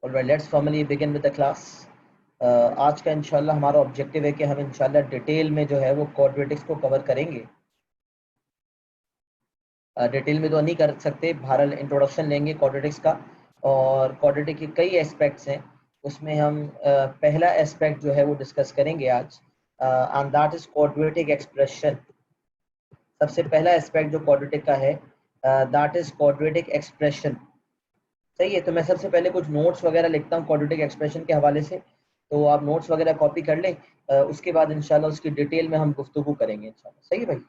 Alright, let's formally begin with the class. आज का इंशाल्लाह हमारा ऑब्जेक्टिव है कि हम इंशाल्लाह डिटेल में जो है वो क्वाड्रेटिक्स को कवर करेंगे। डिटेल में तो नहीं कर सकते, बहरहाल इंट्रोडक्शन लेंगे क्वाड्रेटिक्स का। और क्वाड्रेटिक के कई एस्पेक्ट्स हैं, उसमें हम पहला एस्पेक्ट जो है वो डिस्कस करेंगे आज, and that is quadratic expression. सबसे पहला एस्पेक्ट जो क्वाड्रेटिक का है, दैट इज क्वाड्रेटिक एक्सप्रेशन। सही है, तो मैं सबसे पहले कुछ नोट्स वगैरह लिखता हूँ क्वाड्रेटिक एक्सप्रेशन के हवाले से, तो आप नोट्स वगैरह कॉपी कर लें। उसके बाद इंशाल्लाह उसकी डिटेल में हम गुफ्तगू करेंगे इंशाल्लाह। सही है भाई।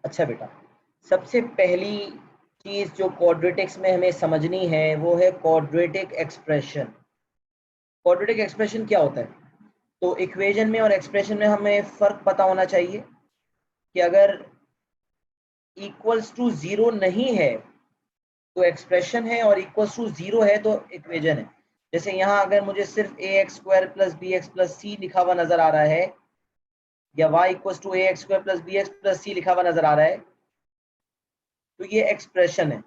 अच्छा बेटा, सबसे पहली चीज जो क्वाड्रेटिक्स में हमें समझनी है वो है क्वाड्रेटिक एक्सप्रेशन। क्वाड्रेटिक एक्सप्रेशन क्या होता है? तो इक्वेशन में और एक्सप्रेशन में हमें फर्क पता होना चाहिए कि अगर इक्वल्स टू जीरो नहीं है तो एक्सप्रेशन है, और इक्वल्स टू जीरो है तो इक्वेशन है। जैसे यहाँ अगर मुझे सिर्फ A x square plus B x plus C लिखा हुआ नजर आ रहा है, या y equals to A x square plus B x plus C लिखा हुआ नजर आ रहा है, तो ये एक्सप्रेशन है।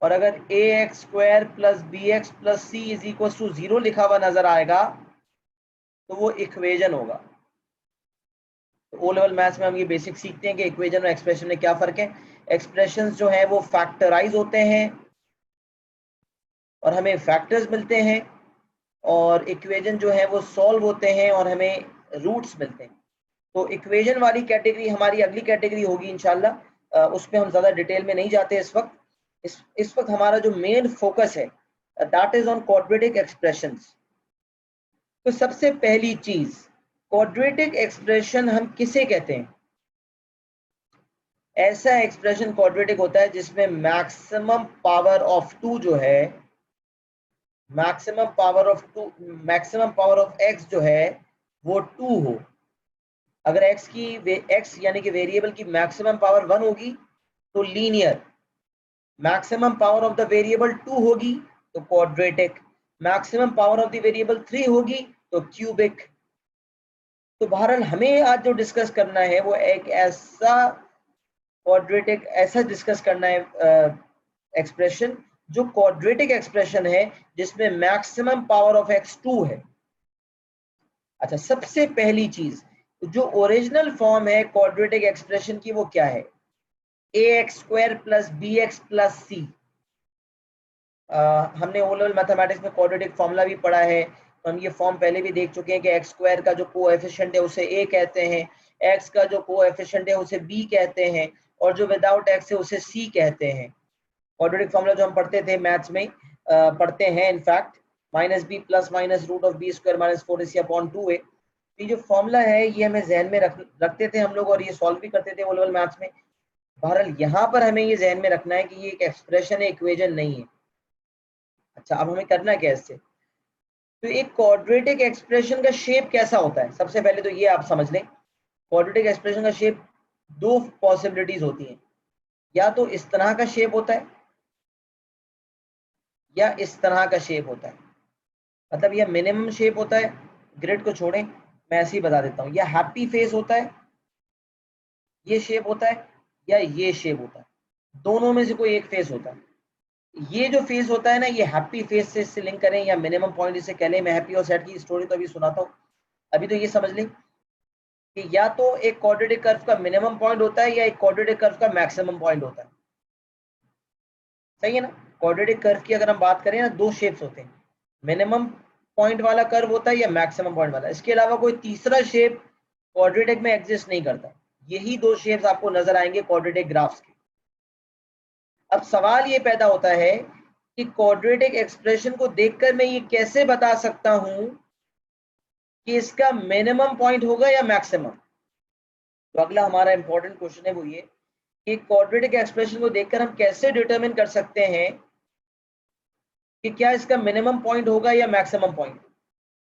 और अगर A x square plus B x plus C is equal to zero लिखा हुआ नजर आएगा तो वो इक्वेशन होगा। तो ओ लेवल मैथ्स में हम ये बेसिक सीखते हैं कि इक्वेशन और एक्सप्रेशन में क्या फर्क है। एक्सप्रेशंस जो है वो फैक्टराइज होते हैं और हमें फैक्टर्स मिलते हैं, और इक्वेशन जो है वो सॉल्व होते हैं और हमें रूट्स मिलते हैं। तो इक्वेशन वाली कैटेगरी हमारी अगली कैटेगरी होगी इंशाल्लाह, उस पर हम ज़्यादा डिटेल में नहीं जाते इस वक्त। इस वक्त हमारा जो मेन फोकस है that is on quadratic expressions. तो सबसे पहली चीज, क्वाड्रेटिक एक्सप्रेशन हम किसे कहते हैं? ऐसा एक्सप्रेशन क्वाड्रेटिक होता है जिसमें मैक्सिमम पावर ऑफ टू जो है, मैक्सिमम पावर ऑफ एक्स जो है वो टू हो। अगर एक्स यानी कि वेरिएबल की मैक्सिमम पावर वन होगी तो linear, maximum power of the variable two होगी तो quadratic, maximum power of the variable three होगी तो क्यूबिक। तो बहरहाल हमें आज जो डिस्कस करना है वो एक ऐसा क्वाड्रेटिक, ऐसा डिस्कस करना है एक्सप्रेशन जो क्वाड्रेटिक एक्सप्रेशन है जिसमें maximum power of X two है। अच्छा, सबसे पहली चीज, जो ओरिजिनल फॉर्म है क्वाड्रेटिक एक्सप्रेशन की वो क्या है? A x square plus B x plus C. हमने ओ लेवल मैथमेटिक्स में क्वाड्रेटिक फॉर्मूला भी पढ़ा है, तो हम ये फॉर्म पहले भी देख चुके हैं कि एक्स स्क्वायर का जो कोएफिशिएंट है उसे ए कहते हैं, एक्स का जो कोएफिशिएंट है उसे बी कहते हैं, और जो विदाउट एक्स है उसे सी कहते हैं। क्वाड्रेटिक फॉर्मूला जो हम पढ़ते थे मैथ्स में, पढ़ते हैं in fact, minus B plus minus root of B square minus four C upon two A. ये जो फॉर्मूला है ये हमें जहन में रखते थे हम लोग, और ये सॉल्व भी करते थे ओ लेवल मैथ्स में। बहरहाल यहाँ पर हमें ये जहन में रखना है कि ये एक एक्सप्रेशन है, इक्वेशन नहीं है। अच्छा, अब हमें करना क्या है इससे? तो एक क्वाड्रेटिक एक्सप्रेशन का शेप कैसा होता है, सबसे पहले तो ये आप समझ लें। क्वाड्रेटिक एक्सप्रेशन का शेप, दो पॉसिबिलिटीज होती हैं, या तो इस तरह का शेप होता है या इस तरह का शेप होता है। मतलब यह मिनिमम शेप होता है, ग्रिड को छोड़ें, मैं ऐसे ही बता देता हूँ। यह हैप्पी फेस होता है, ये शेप होता है, या ये शेप होता है, दोनों में से कोई एक फेस होता है। ये जो फेस होता है ना, ये हैप्पी फेस से इससे लिंक करें या मिनिमम पॉइंट इसे कह लें। मैं हैप्पी और सैड की स्टोरी तो अभी सुनाता हूँ, अभी तो ये समझ लें कि या तो एक क्वाड्रेटिक कर्व का मिनिमम पॉइंट होता है या एक क्वाड्रेटिक कर्व का मैक्सिमम पॉइंट होता है। सही है ना? क्वाड्रेटिक कर्व की अगर हम बात करें ना, दो शेप्स होते हैं, मिनिमम पॉइंट वाला कर्व होता है या मैक्सिमम पॉइंट वाला। इसके अलावा कोई तीसरा शेप क्वाड्रेटिक में एग्जिस्ट नहीं करता। यही दो शेप्स आपको नजर आएंगे क्वाड्रेटिक ग्राफ्स के। अब सवाल ये पैदा होता है कि क्वाड्रेटिक एक्सप्रेशन को देखकर मैं ये कैसे बता सकता हूं कि इसका मिनिमम पॉइंट होगा या मैक्सिमम। तो अगला हमारा इंपॉर्टेंट क्वेश्चन है वो ये कि क्वाड्रेटिक एक्सप्रेशन को देखकर हम कैसे डिटरमिन कर सकते हैं कि क्या इसका मिनिमम पॉइंट होगा या मैक्सिमम पॉइंट।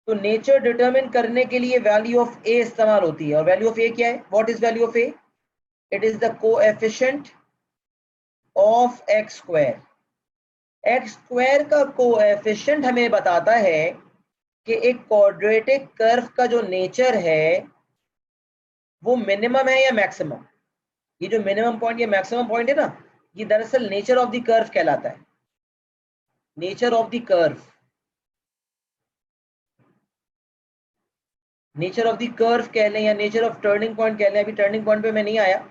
तो नेचर डिटरमिन करने के लिए वैल्यू ऑफ ए इस्तेमाल होती है, और वैल्यू ऑफ ए क्या है? What is value of A? It is the coefficient of x square. X square का कोएफिशिएंट हमें बताता है कि एक क्वाड्रेटिक कर्व का जो नेचर है वो मिनिमम है या मैक्सिमम। ये जो मिनिमम पॉइंट या मैक्सिमम पॉइंट है ना, ये दरअसल नेचर ऑफ द कर्व कहलाता है। Nature of the curve, nature of the curve कह लें या नेचर ऑफ टर्निंग पॉइंट कह लें, अभी टर्निंग पॉइंट पे मैं नहीं आया।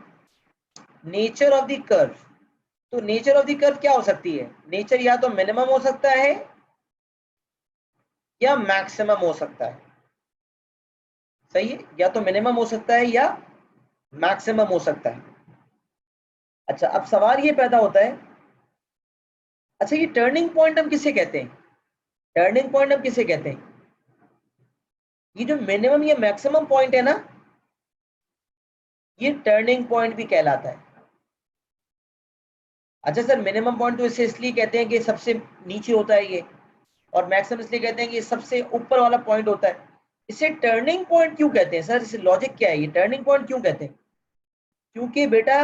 नेचर ऑफ द कर्व, तो नेचर ऑफ द कर्व क्या हो सकती है? नेचर या तो मिनिमम हो सकता है या मैक्सिमम हो सकता है। सही है, या तो मिनिमम हो सकता है या मैक्सिमम हो सकता है। अच्छा, अब सवाल ये पैदा होता है, अच्छा ये टर्निंग पॉइंट हम किसे कहते हैं? टर्निंग पॉइंट हम किसे कहते हैं? ये जो मिनिमम या मैक्सिमम पॉइंट है ना, ये टर्निंग पॉइंट भी कहलाता है। अच्छा सर, मिनिमम पॉइंट तो इसे इसलिए कहते हैं कि सबसे नीचे होता है ये, और मैक्सिमम इसलिए कहते हैं कि ये सबसे ऊपर वाला पॉइंट होता है। इसे टर्निंग पॉइंट क्यों कहते हैं सर? इसे लॉजिक क्या है? ये टर्निंग पॉइंट क्यों कहते हैं? क्योंकि बेटा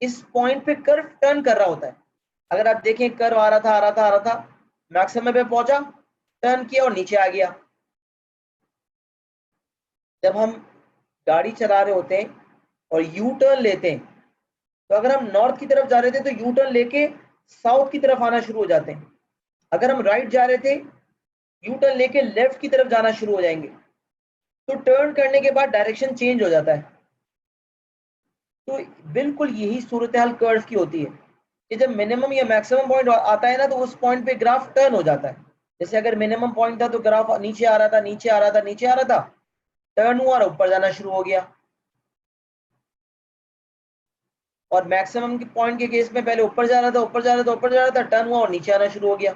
इस पॉइंट पे कर्व टर्न कर रहा होता है। अगर आप देखें, कर्व आ रहा था, आ रहा था, आ रहा था, मैक्सिमम पे पहुंचा, टर्न किया और नीचे आ गया। जब हम गाड़ी चला रहे होते हैं और यू टर्न लेते हैं, तो अगर हम नॉर्थ की तरफ जा रहे थे तो यू टर्न लेके साउथ की तरफ आना शुरू हो जाते हैं। अगर हम राइट जा रहे थे, यू टर्न लेके लेफ्ट की तरफ जाना शुरू हो जाएंगे। तो टर्न करने के बाद डायरेक्शन चेंज हो जाता है। तो बिल्कुल यही सूरत हाल कर्व की होती है कि जब मिनिमम या मैक्सिमम पॉइंट आता है ना, तो उस पॉइंट पे ग्राफ टर्न हो जाता है। जैसे अगर मिनिमम पॉइंट था तो ग्राफ नीचे आ रहा था, नीचे आ रहा था, नीचे आ रहा था, टर्न हुआ और ऊपर जाना शुरू हो गया। और मैक्सिमम के पॉइंट के केस में पहले ऊपर जा रहा था, ऊपर जा रहा था, ऊपर जा रहा था, टर्न हुआ और नीचे आना शुरू हो गया।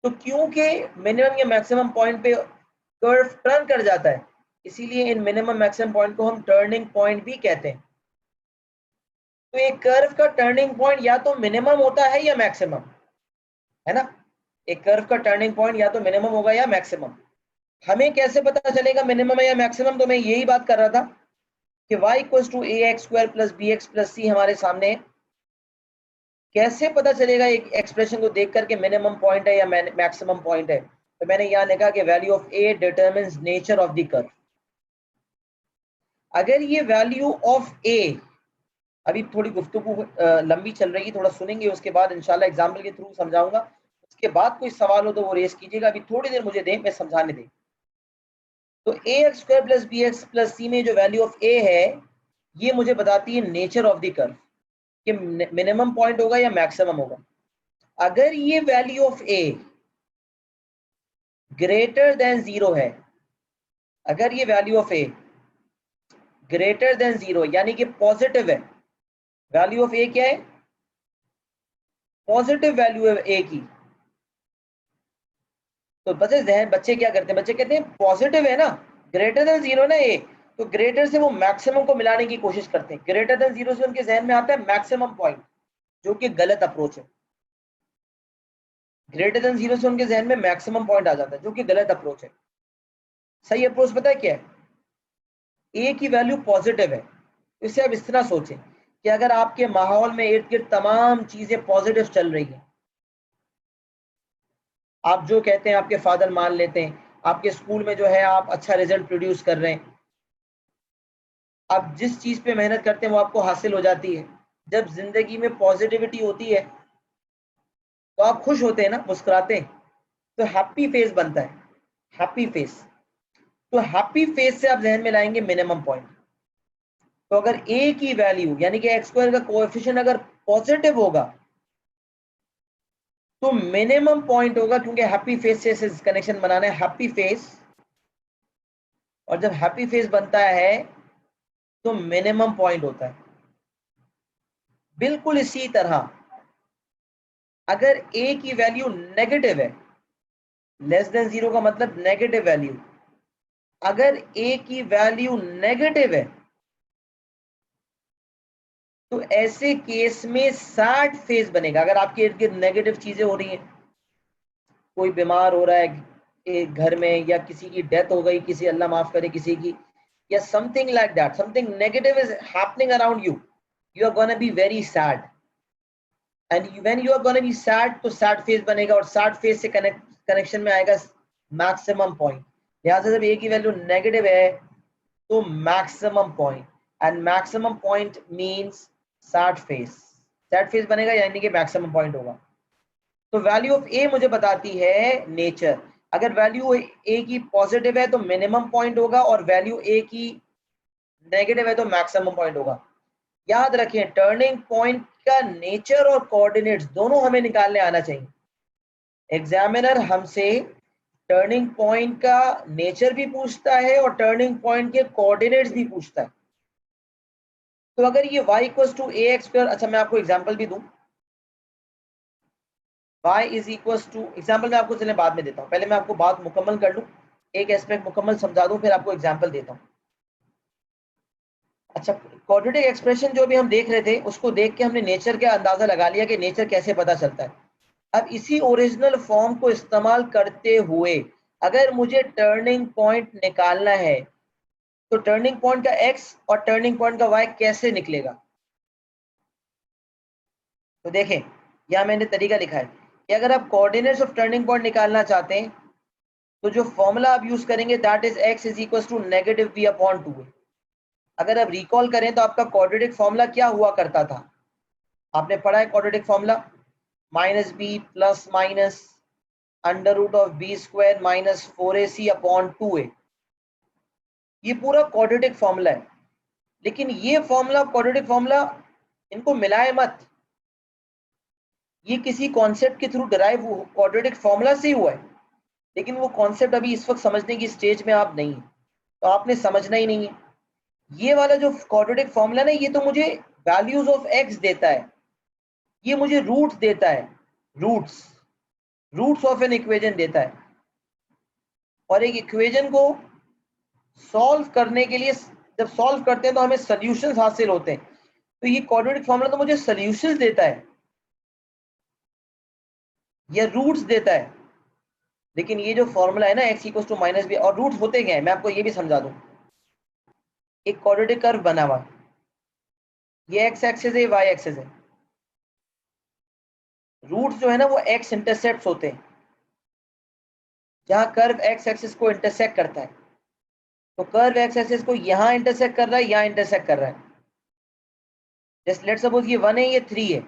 तो क्योंकि मिनिमम या मैक्सिमम पॉइंट पे कर्व टर्न कर जाता है, इसीलिए इन मिनिमम मैक्सिमम पॉइंट को हम टर्निंग पॉइंट भी कहते हैं। तो एक कर्व का टर्निंग पॉइंट या तो मिनिमम होता है या मैक्सिमम, है ना? एक कर्व का टर्निंग पॉइंट या तो मिनिमम होगा या मैक्सिमम। हमें कैसे पता चलेगा मिनिमम है या मैक्सिमम? तो मैं यही बात कर रहा था कि y equals to A x square plus B x plus C हमारे सामने है। कैसे पता चलेगा एक एक्सप्रेशन को देख करके मिनिमम पॉइंट है या मैक्सिमम पॉइंट है? तो मैंने यहाँ लिखा कि value of A determines nature of the curve. अगर ये वैल्यू ऑफ ए, अभी थोड़ी गुफ्तगू लंबी चल रही है, थोड़ा सुनेंगे, उसके बाद इंशाल्लाह एग्जाम्पल के थ्रू समझाऊंगा। उसके बाद कोई सवाल हो तो वो रेस कीजिएगा, अभी थोड़ी देर मुझे दें, मैं समझाने दें। तो A x square plus B x plus C में जो वैल्यू ऑफ ए है, ये मुझे बताती है नेचर ऑफ द कर्व कि मिनिमम पॉइंट होगा या मैक्सिमम होगा। अगर ये value of A greater than zero है, अगर ये value of A greater than zero यानी कि पॉजिटिव है, वैल्यू ऑफ ए क्या है? पॉजिटिव वैल्यू है ए की। तो बच्चे क्या करते हैं? बच्चे कहते हैं पॉजिटिव है ना, ग्रेटर देन जीरो ना ए, तो ग्रेटर से वो मैक्सिमम को मिलाने की कोशिश करते हैं। ग्रेटर देन जीरो से उनके जहन में आता है मैक्सिमम पॉइंट, जो कि गलत अप्रोच है। ग्रेटर देन जीरो से उनके जहन में मैक्सिमम पॉइंट आ जाता है, जो कि गलत अप्रोच है। सही अप्रोच पता है क्या है? ए की वैल्यू पॉजिटिव है। तो इसे आप इस तरह सोचें कि अगर आपके माहौल में इर्द गिर्द तमाम चीजें पॉजिटिव चल रही हैं, आप जो कहते हैं आपके फादर मान लेते हैं, आपके स्कूल में जो है आप अच्छा रिजल्ट प्रोड्यूस कर रहे हैं, आप जिस चीज पे मेहनत करते हैं वो आपको हासिल हो जाती है। जब जिंदगी में पॉजिटिविटी होती है तो आप खुश होते हैं ना, मुस्कुराते हैं, तो हैप्पी फेस बनता है, हैप्पी फेस। तो हैप्पी फेस से आप जहन में लाएंगे मिनिमम पॉइंट। तो अगर ए की वैल्यू यानी कि एक्स स्क्वायर का कोएफिशिएंट अगर पॉजिटिव होगा तो मिनिमम पॉइंट होगा, क्योंकि हैप्पी फेस से कनेक्शन बनाना है, हैप्पी फेस। और जब हैप्पी फेस बनता है तो मिनिमम पॉइंट होता है। बिल्कुल इसी तरह अगर ए की वैल्यू नेगेटिव है, लेस देन जीरो का मतलब नेगेटिव वैल्यू, अगर ए की वैल्यू नेगेटिव है तो ऐसे केस में सैड फेज बनेगा। अगर आपके इर्द गिर्द नेगेटिव चीजें हो रही हैं, कोई बीमार हो रहा है एक घर में, या किसी की डेथ हो गई, किसी अल्लाह माफ करे किसी की, या something like that, something negative is happening around you, you are gonna be very sad. And when you are gonna be sad तो सैड फेज बनेगा, और सैड फेज से कनेक्शन में आएगा मैक्सिमम पॉइंट। लिहाजा जब ए की वैल्यू नेगेटिव है तो maximum point, and maximum point means sad phase. Sad phase बनेगा यानी कि मैक्सिमम पॉइंट होगा। तो वैल्यू ऑफ ए मुझे बताती है नेचर। अगर वैल्यू ए की पॉजिटिव है तो मिनिमम पॉइंट होगा, और वैल्यू ए की नेगेटिव है तो मैक्सिमम पॉइंट होगा। याद रखें, टर्निंग पॉइंट का नेचर और कोऑर्डिनेट्स दोनों हमें निकालने आना चाहिए। एग्जामिनर हमसे टर्निंग पॉइंट का नेचर भी पूछता है और टर्निंग पॉइंट के कोऑर्डिनेट्स भी पूछता है। तो अगर ये y equals to A x square, अच्छा मैं आपको एग्जांपल भी दूं, y is equals to, example मैं आपको चले बाद में देता हूं, पहले मैं आपको बात मुकम्मल कर लूं, एक एस्पेक्ट मुकम्मल समझा दूं, फिर आपको एग्जांपल देता हूं। अच्छा, क्वाड्रेटिक एक्सप्रेशन जो भी हम देख रहे थे उसको देख के हमने नेचर का अंदाजा लगा लिया कि नेचर कैसे पता चलता है। अब इसी ओरिजिनल फॉर्म को इस्तेमाल करते हुए अगर मुझे टर्निंग पॉइंट निकालना है तो टर्निंग पॉइंट का एक्स और टर्निंग पॉइंट का वाई कैसे निकलेगा? तो देखें, यहां मैंने तरीका लिखा है कि अगर आप कोऑर्डिनेट्स ऑफ टर्निंग पॉइंट निकालना चाहते हैं तो जो फॉर्मूला आप यूज करेंगे that is x is equal to negative v upon 2a। अगर आप रिकॉल करें तो आपका क्वाड्रेटिक फॉर्मूला क्या हुआ करता था? आपने पढ़ा है quadratic formula, minus B plus minus under root of B square minus 4ac upon 2a। ये पूरा क्वाड्रेटिक फॉर्मूला है। लेकिन ये फॉर्मूला, क्वाड्रेटिक फॉर्मूला, इनको मिलाए मत, ये किसी कॉन्सेप्ट के थ्रू डिराइव क्वाड्रेटिक फॉर्मूला से ही हुआ है, लेकिन वो कॉन्सेप्ट अभी इस वक्त समझने की स्टेज में आप नहीं है, तो आपने समझना ही नहीं है। ये वाला जो क्वाड्रेटिक फॉर्मूला ना, ये तो मुझे वैल्यूज ऑफ एक्स देता है, ये मुझे रूट्स देता है, roots roots of an equation देता है। और एक इक्वेशन को सॉल्व करने के लिए जब सॉल्व करते हैं तो हमें सॉल्यूशंस हासिल होते हैं, तो ये क्वाड्रेटिक फॉर्मूला तो मुझे सॉल्यूशंस देता है या रूट्स देता है। लेकिन ये जो फॉर्मूला है ना x equal to minus b, और रूट्स होते क्या है मैं आपको ये भी समझा दूं। एक क्वाड्रेटिक कर्व बना हुआ, ये x एक्सिस है, y एक्सिस है, रूट्स जो है ना वो x इंटरसेप्ट्स होते हैं, जहां कर्व x एक्सिस को इंटरसेक्ट करता है। तो कर्व x एक्सिस को यहां इंटरसेक्ट कर रहा है, यहां इंटरसेक्ट कर रहा है। जस्ट लेट सपोज ये 1 है, ये 3 है,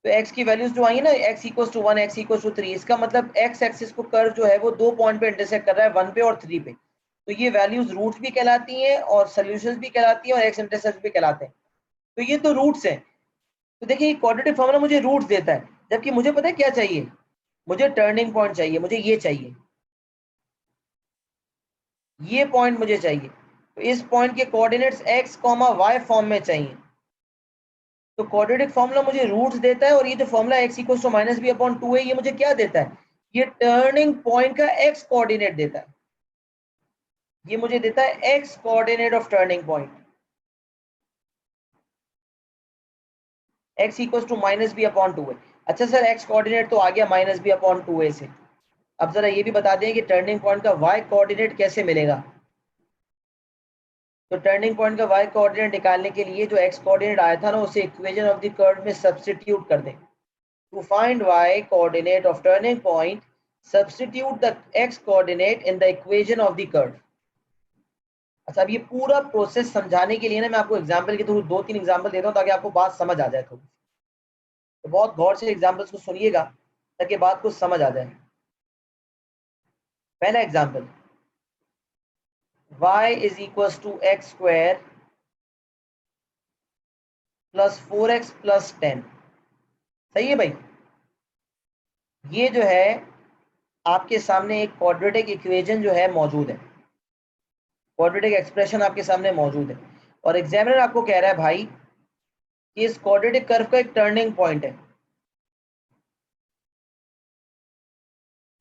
तो x की वैल्यूज जो आई है ना, x equal to 1, x equal to 3, इसका मतलब x एक्सिस को कर्व जो है वो दो पॉइंट पे इंटरसेक्ट कर रहा है, 1 पे और 3 पे। तो ये वैल्यूज रूट्स भी कहलाती हैं और सॉल्यूशंस भी कहलाती हैं और x इंटरसेप्ट भी कहलाते हैं। तो ये तो रूट्स हैं। तो देखिए ये क्वाड्रेटिक फॉर्मूला मुझे रूट्स देता है, जबकि मुझे पता है क्या चाहिए, मुझे टर्निंग पॉइंट चाहिए, मुझे ये चाहिए, ये पॉइंट मुझे चाहिए। तो इस पॉइंट के कोऑर्डिनेट्स x, y फॉर्म में चाहिए। तो क्वाड्रेटिक फॉर्मूला मुझे रूट्स देता है, और ये जो formula x equal to minus b upon 2 है, ये मुझे क्या देता है, ये टर्निंग पॉइंट का x कोऑर्डिनेट देता है। ये मुझे देता है x coordinate of turning point, x equal to minus b upon 2 है। अच्छा सर, x कोऑर्डिनेट तो आ गया माइनस बी अपॉन 2a से। अब जरा ये भी बता दें कि टर्निंग पॉइंट का y कोऑर्डिनेट कैसे मिलेगा। तो टर्निंग पॉइंट का y कोऑर्डिनेट निकालने के लिए जो x कोऑर्डिनेट आया था ना, उसे इक्वेशन ऑफ द कर्व में सब्स्टिट्यूट कर दें। To find y coordinate of turning point, substitute the x coordinate in the equation of the curve. अच्छा, अब ये पूरा प्रोसेस समझाने के लिए ना मैं आपको एग्जांपल के थ्रू दो तीन एग्जांपल देता हूँ ताकि आपको बात समझ आ जाए थोड़ी। तो बहुत गौर से एग्जांपल्स को सुनिएगा ताकि बात को समझ आ जाए। पहला example, y is equals to x square plus 4x plus 10। सही है भाई? ये जो है आपके सामने एक क्वाड्रेटिक इक्वेशन जो है मौजूद है, क्वाड्रेटिक एक्सप्रेशन आपके सामने मौजूद है, और एग्जामिनर आपको कह रहा है भाई कि इस क्वाड्रेटिक कर्व का एक टर्निंग पॉइंट है।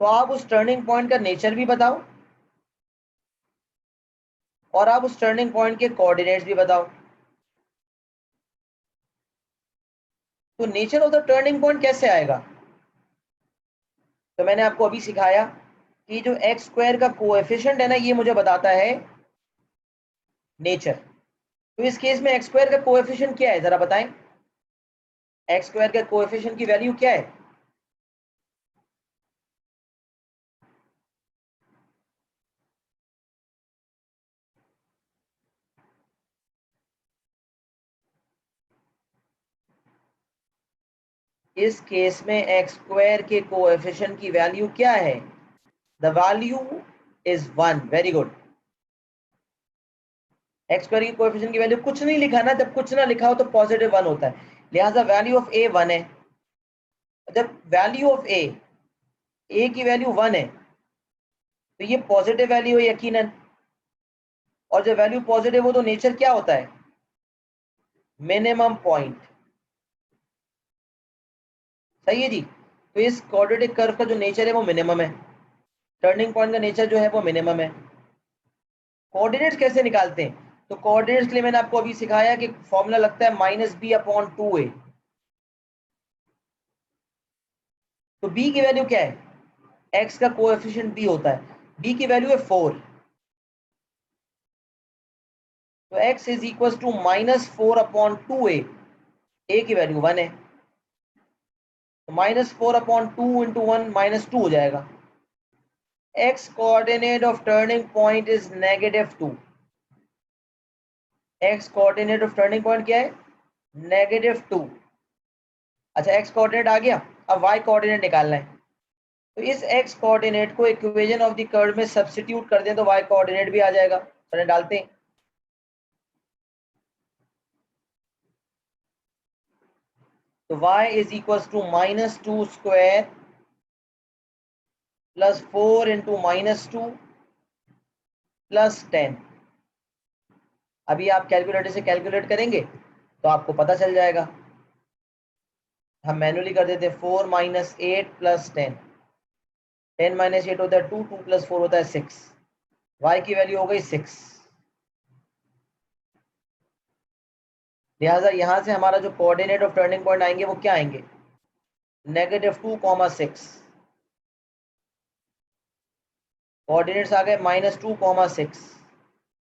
तो आप उस टर्निंग पॉइंट का नेचर भी बताओ और आप उस टर्निंग पॉइंट के कोऑर्डिनेट्स भी बताओ। तो nature of the turning point कैसे आएगा? तो मैंने आपको अभी सिखाया कि जो एक्स स्क्वायर का कोएफिशिएंट है ना, ये मुझे बताता है नेचर। तो इस केस में एक्स स्क्वायर का कोएफिशिएंट क्या है जरा बताएं, एक्स स्क्वायर का कोएफिशिएंट की वैल्यू क्या है? इस केस में एक्स स्क्वायर के कोएफिशिएंट की वैल्यू क्या है? The value is 1। Very good. X square की कोएफिशिएंट की वैल्यू कुछ नहीं लिखा ना, जब कुछ ना लिखा हो तो पॉजिटिव 1 होता है, लिहाजा वैल्यू ऑफ ए 1 है। जब वैल्यू ऑफ ए की वैल्यू 1 है तो ये पॉजिटिव वैल्यू है यकीनन, और जब वैल्यू पॉजिटिव हो तो नेचर क्या होता है? Minimum point. सही है जी। तो इस क्वाड्रेटिक कर्व का जो नेचर है वो मिनिमम है, टर्निंग पॉइंट का नेचर जो है वो मिनिमम है। कोऑर्डिनेट्स कैसे निकालते हैं? तो कोऑर्डिनेट्स के लिए मैंने आपको अभी सिखाया कि फॉर्मूला लगता है -b/2a। तो b की वैल्यू क्या है, x का कोएफिशिएंट b होता है, b की वैल्यू है 4, तो x is equal to -4/2a, a की वैल्यू 1 है, तो -4/2 इंटू 1 -2 हो जाएगा। x coordinate of turning point is -2। x coordinate of turning point क्या है, -2। अच्छा, x कोऑर्डिनेट आ गया, अब y कोऑर्डिनेट निकालना है। तो इस x कोऑर्डिनेट को इक्वेशन ऑफ द कर्व में सब्स्टिट्यूट कर दें तो y कोऑर्डिनेट भी आ जाएगा। चलिए डालते हैं। तो y is equal to -2 square plus 4 into -2 plus 10। अभी आप कैलकुलेटर से कैलकुलेट करेंगे तो आपको पता चल जाएगा। हम मैनुअली कर देते हैं, 4 - 8 प्लस 10, 10 - 8 होता है 2, 2 + 4 होता है 6, y की वैल्यू हो गई 6। लिहाजा यहां से हमारा जो कोऑर्डिनेट ऑफ टर्निंग पॉइंट आएंगे वो क्या आएंगे, -2, 6। कोऑर्डिनेट्स आ गए -2, 6।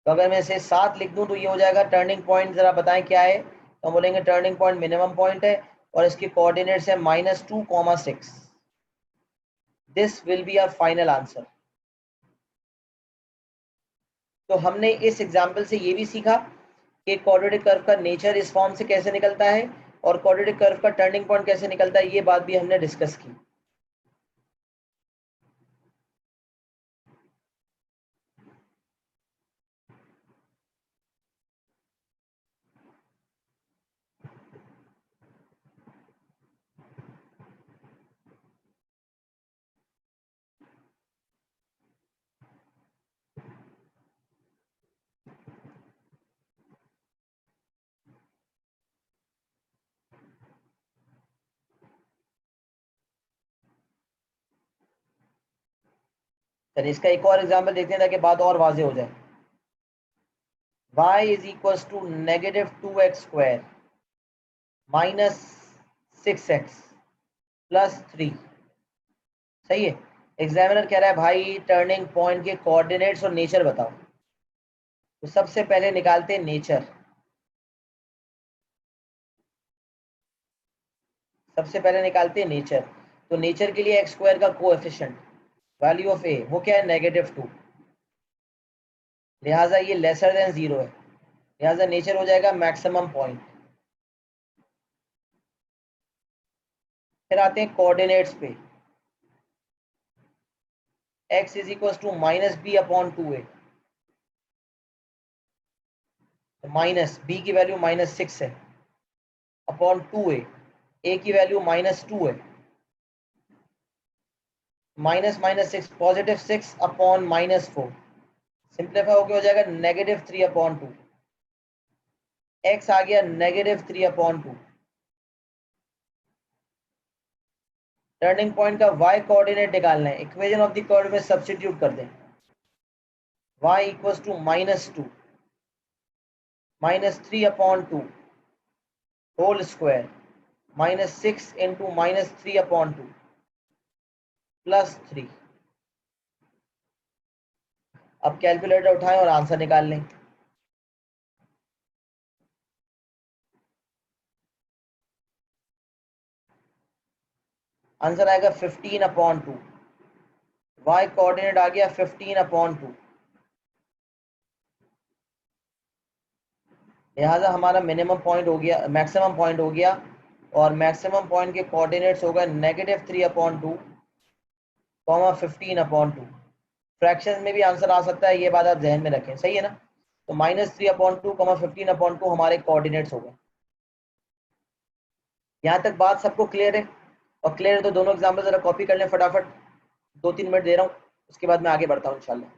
तो अगर मैं इसे 7 लिख दूं तो ये हो जाएगा टर्निंग पॉइंट। जरा बताएं क्या है, तो हम बोलेंगे टर्निंग पॉइंट मिनिमम पॉइंट है और इसके कोऑर्डिनेट्स है -2, 6। This will be our final answer. तो हमने इस एग्जाम्पल से ये भी सीखा कि क्वाड्रेटिक कर्व का नेचर इस फॉर्म से कैसे निकलता है और क्वाड्रेटिक कर्व का टर्निंग पॉइंट कैसे निकलता है, ये बात भी हमने डिस्कस की। चलिए इसका एक और एग्जाम्पल देखते हैं ताकि बात और वाजे हो जाए। y is equal to -2x² -6x plus 3। सही है। एग्जामिनर कह रहा है भाई टर्निंग पॉइंट के कोऑर्डिनेट्स और नेचर बताओ। तो सबसे पहले निकालते हैं नेचर। सबसे पहले निकालते हैं नेचर। तो नेचर के लिए x² का कोएफिशिएंट वैल्यू ऑफ a वो क्या है, -2। लिहाजा ये लेसर देन 0 है, लिहाजा नेचर हो जाएगा मैक्सिमम पॉइंट। फिर आते हैं कोऑर्डिनेट्स पे। x is equal to -b/2a। तो माइनस b की वैल्यू -6 है अपॉन 2a, a की वैल्यू -2 है, -6 +6 अपॉन -4, सिंप्लीफाई होकर हो जाएगा -3/2। x आ गया -3/2। टर्निंग पॉइंट का y कोऑर्डिनेट निकालना है, इक्वेशन ऑफ द कर्व में सब्स्टिट्यूट कर दें। y equals to -2 -3/2 whole square -6 into -3/2 plus 3। अब कैलकुलेटर उठाएं और आंसर निकाल लें। आंसर आएगा 15/2। y कोऑर्डिनेट आ गया 15/2। लिहाजा हमारा मिनिमम पॉइंट हो गया, मैक्सिमम पॉइंट हो गया, और मैक्सिमम पॉइंट के कोऑर्डिनेट्स हो गए -3/2 15/2। फ्रैक्शन में भी आंसर आ सकता है, ये बात आप जहन में रखें, सही है ना। तो -3/2 15/2 हमारे कोऑर्डिनेट्स हो गए। यहाँ तक बात सबको क्लियर है? और क्लियर है तो दोनों एग्जाम्पल जरा कॉपी कर लें फटाफट। 2-3 मिनट दे रहा हूँ, उसके बाद मैं आगे बढ़ता हूँ इंशाल्लाह।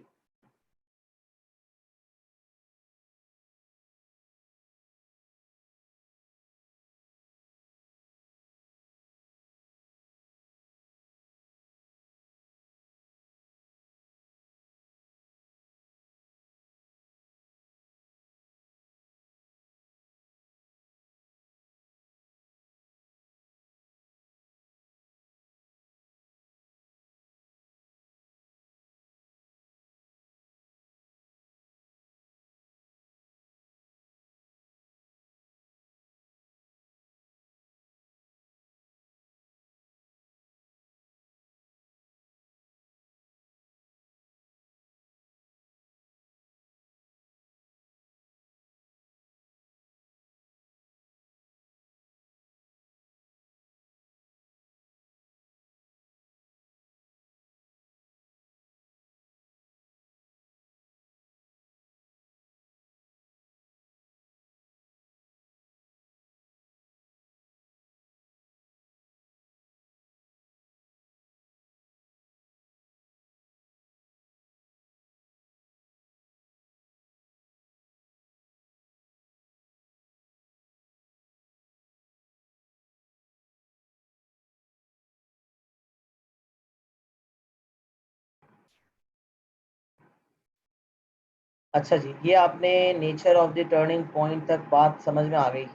अच्छा जी, ये आपने nature of the turning point तक बात समझ में आ गई,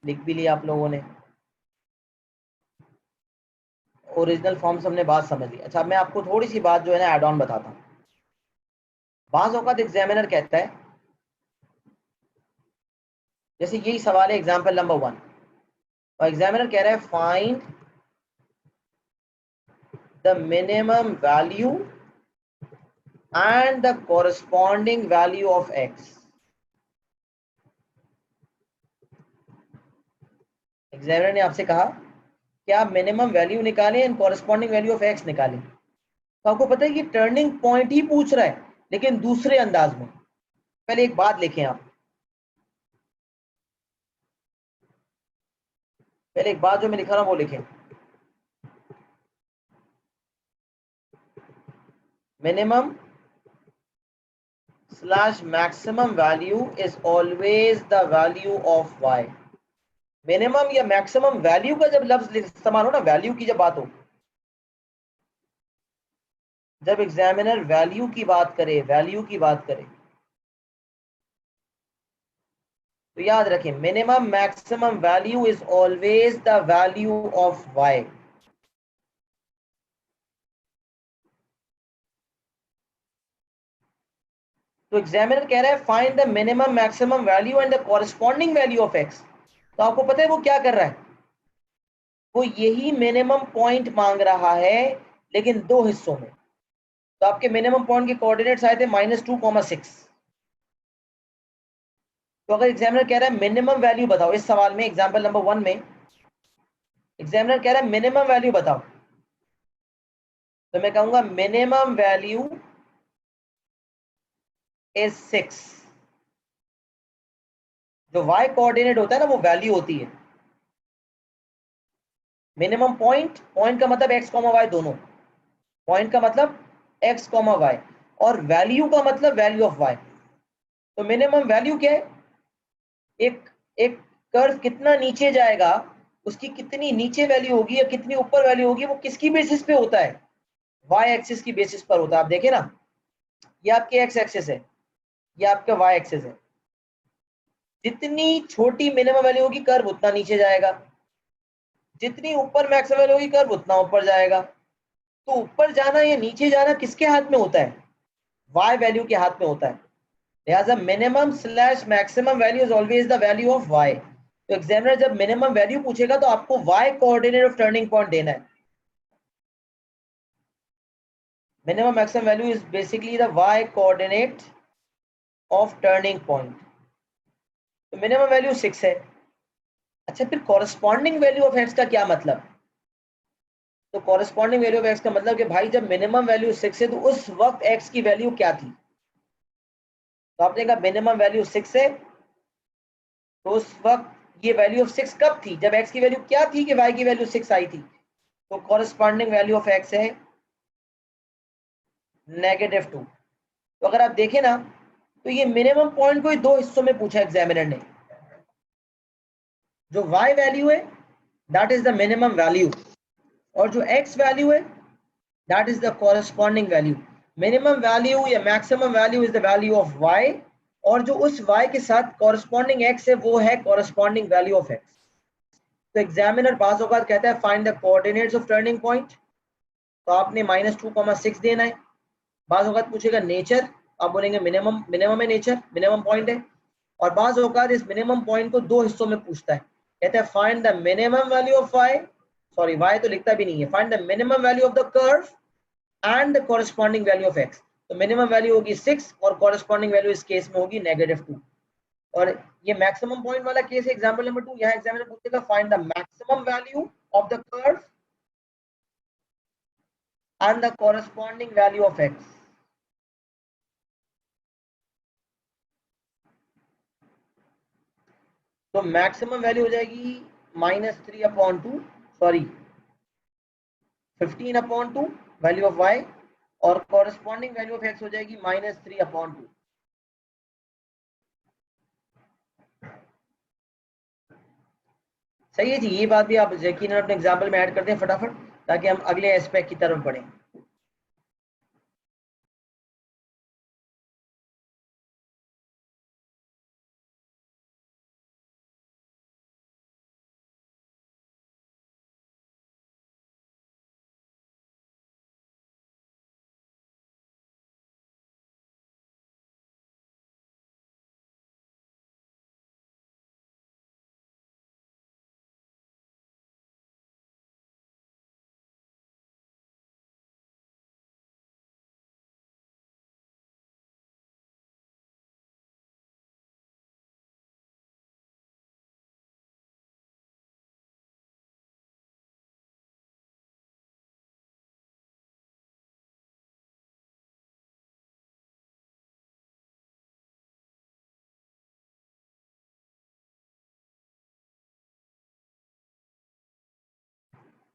लिख भी लिया आप लोगों ने, ओरिजिनल फॉर्म्स हमने बात समझ ली। अच्छा, मैं आपको थोड़ी सी बात जो है ना ऐड ऑन बताता हूँ। बाज़ औक़ात एग्जामिनर कहता है, जैसे यही सवाल है एग्जाम्पल नंबर 1, और एग्जामिनर कह रहा है find the minimum value and the corresponding value of x। Examiner ने आपसे कहा कि आप मिनिमम वैल्यू निकालें and corresponding value of x निकालें। तो आपको पता है कि टर्निंग पॉइंट ही पूछ रहा है, लेकिन दूसरे अंदाज में। पहले एक बात लिखें आप, पहले एक बात जो मैं लिख रहा हूं वो लिखें। Minimum slash maximum value is always the value of y। Minimum या मैक्सिमम वैल्यू का जब लफ्ज इस्तेमाल हो ना, वैल्यू की जब बात हो, जब एग्जामिनर वैल्यू की बात करे, वैल्यू की बात करे, तो याद रखें minimum maximum value is always the value of y। तो एग्जामिनर कह रहा है find the minimum maximum value and the corresponding value of x। तो आपको पता है वो क्या कर रहा है, वो यही मिनिमम पॉइंट मांग रहा है, लेकिन दो हिस्सों में। तो आपके मिनिमम पॉइंट के कोऑर्डिनेट्स आए थे -2,6। तो अगर एग्जामिनर कह रहा है मिनिमम वैल्यू बताओ, इस सवाल में एग्जाम्पल नंबर 1 में एग्जामिनर कह रहा है मिनिमम वैल्यू बताओ, तो मैं कहूंगा मिनिमम वैल्यू इज 6। जो y कोऑर्डिनेट होता है ना, वो वैल्यू होती है। मिनिमम पॉइंट, पॉइंट का मतलब x, y दोनों, पॉइंट का मतलब x, y, और वैल्यू का मतलब वैल्यू ऑफ y। तो मिनिमम वैल्यू क्या है, एक एक कर्व कितना नीचे जाएगा, उसकी कितनी नीचे वैल्यू होगी या कितनी ऊपर वैल्यू होगी, वो किसकी बेसिस पे होता है, y एक्सिस की बेसिस पर होता है। आप देखें ना, ये आपके x एक्सिस है, ये आपका y एक्सिस है। जितनी छोटी मिनिमम वैल्यू होगी कर्व उतना नीचे जाएगा, जितनी ऊपर मैक्सिमम वैल्यू होगी कर्व उतना ऊपर जाएगा। तो ऊपर जाना या नीचे जाना किसके हाथ में होता है, y वैल्यू के हाथ में होता है। लिहाजा minimum slash maximum value is always the value of y। तो एग्जामिनर जब मिनिमम वैल्यू पूछेगा तो आपको y coordinate of turning point देना है। Minimum maximum value is basically the y coordinate of turning point. तो मिनिमम वैल्यू 6 है। अच्छा, फिर कॉरेस्पॉन्डिंग वैल्यू ऑफ x का क्या मतलब, तो कॉरेस्पॉन्डिंग वैल्यू ऑफ x का मतलब कि भाई जब मिनिमम वैल्यू 6 है तो उस वक्त x की वैल्यू क्या थी। तो आपने कहा मिनिमम वैल्यू 6 है, तो उस वक्त ये वैल्यू ऑफ 6 कब थी, जब x की वैल्यू क्या थी कि y की वैल्यू 6 आई थी। तो कॉरेस्पॉन्डिंग वैल्यू ऑफ x है -2। तो अगर आप देखें ना, तो ये मिनिमम पॉइंट को ही दो हिस्सों में पूछा एग्जामिनर ने। जो y वैल्यू है that is the minimum value, और जो x वैल्यू है that is the corresponding value. Minimum value या maximum value is the value of y, और जो उस y के साथ कॉरेस्पॉन्डिंग x है वो है कॉरेस्पॉन्डिंग वैल्यू ऑफ x। तो एग्जामिनर बाज़ औक़ात कहता है find the coordinates of turning point, तो आपने -2,6 देना है। बाज़ औक़ात पूछेगा नेचर, आप बोलेंगे मिनिमम, मिनिमम है नेचर, मिनिमम पॉइंट है। और बाज़ औक़ात इस मिनिमम पॉइंट को दो हिस्सों में पूछता है, कहता है find the minimum value of y, sorry y तो लिखता भी नहीं है, find the minimum value of the curve and the corresponding value of x। तो मिनिमम वैल्यू होगी 6 और कॉरेस्पॉन्डिंग वैल्यू इस केस में होगी -2। और ये मैक्सिमम पॉइंट वाला केस है एग्जांपल नंबर 2। यहाँ एग्जामिनर पूछेगा find the maximum value of the curve and the corresponding value of x। तो मैक्सिमम वैल्यू हो जाएगी -3/2, सॉरी 15/2 वैल्यू ऑफ y, और कॉरेस्पॉन्डिंग वैल्यू ऑफ x हो जाएगी -3/2। सही है जी, ये बात भी आप यकीनन अपने एग्जाम्पल में ऐड करते हैं फटाफट, ताकि हम अगले एस्पेक्ट की तरफ बढ़ें।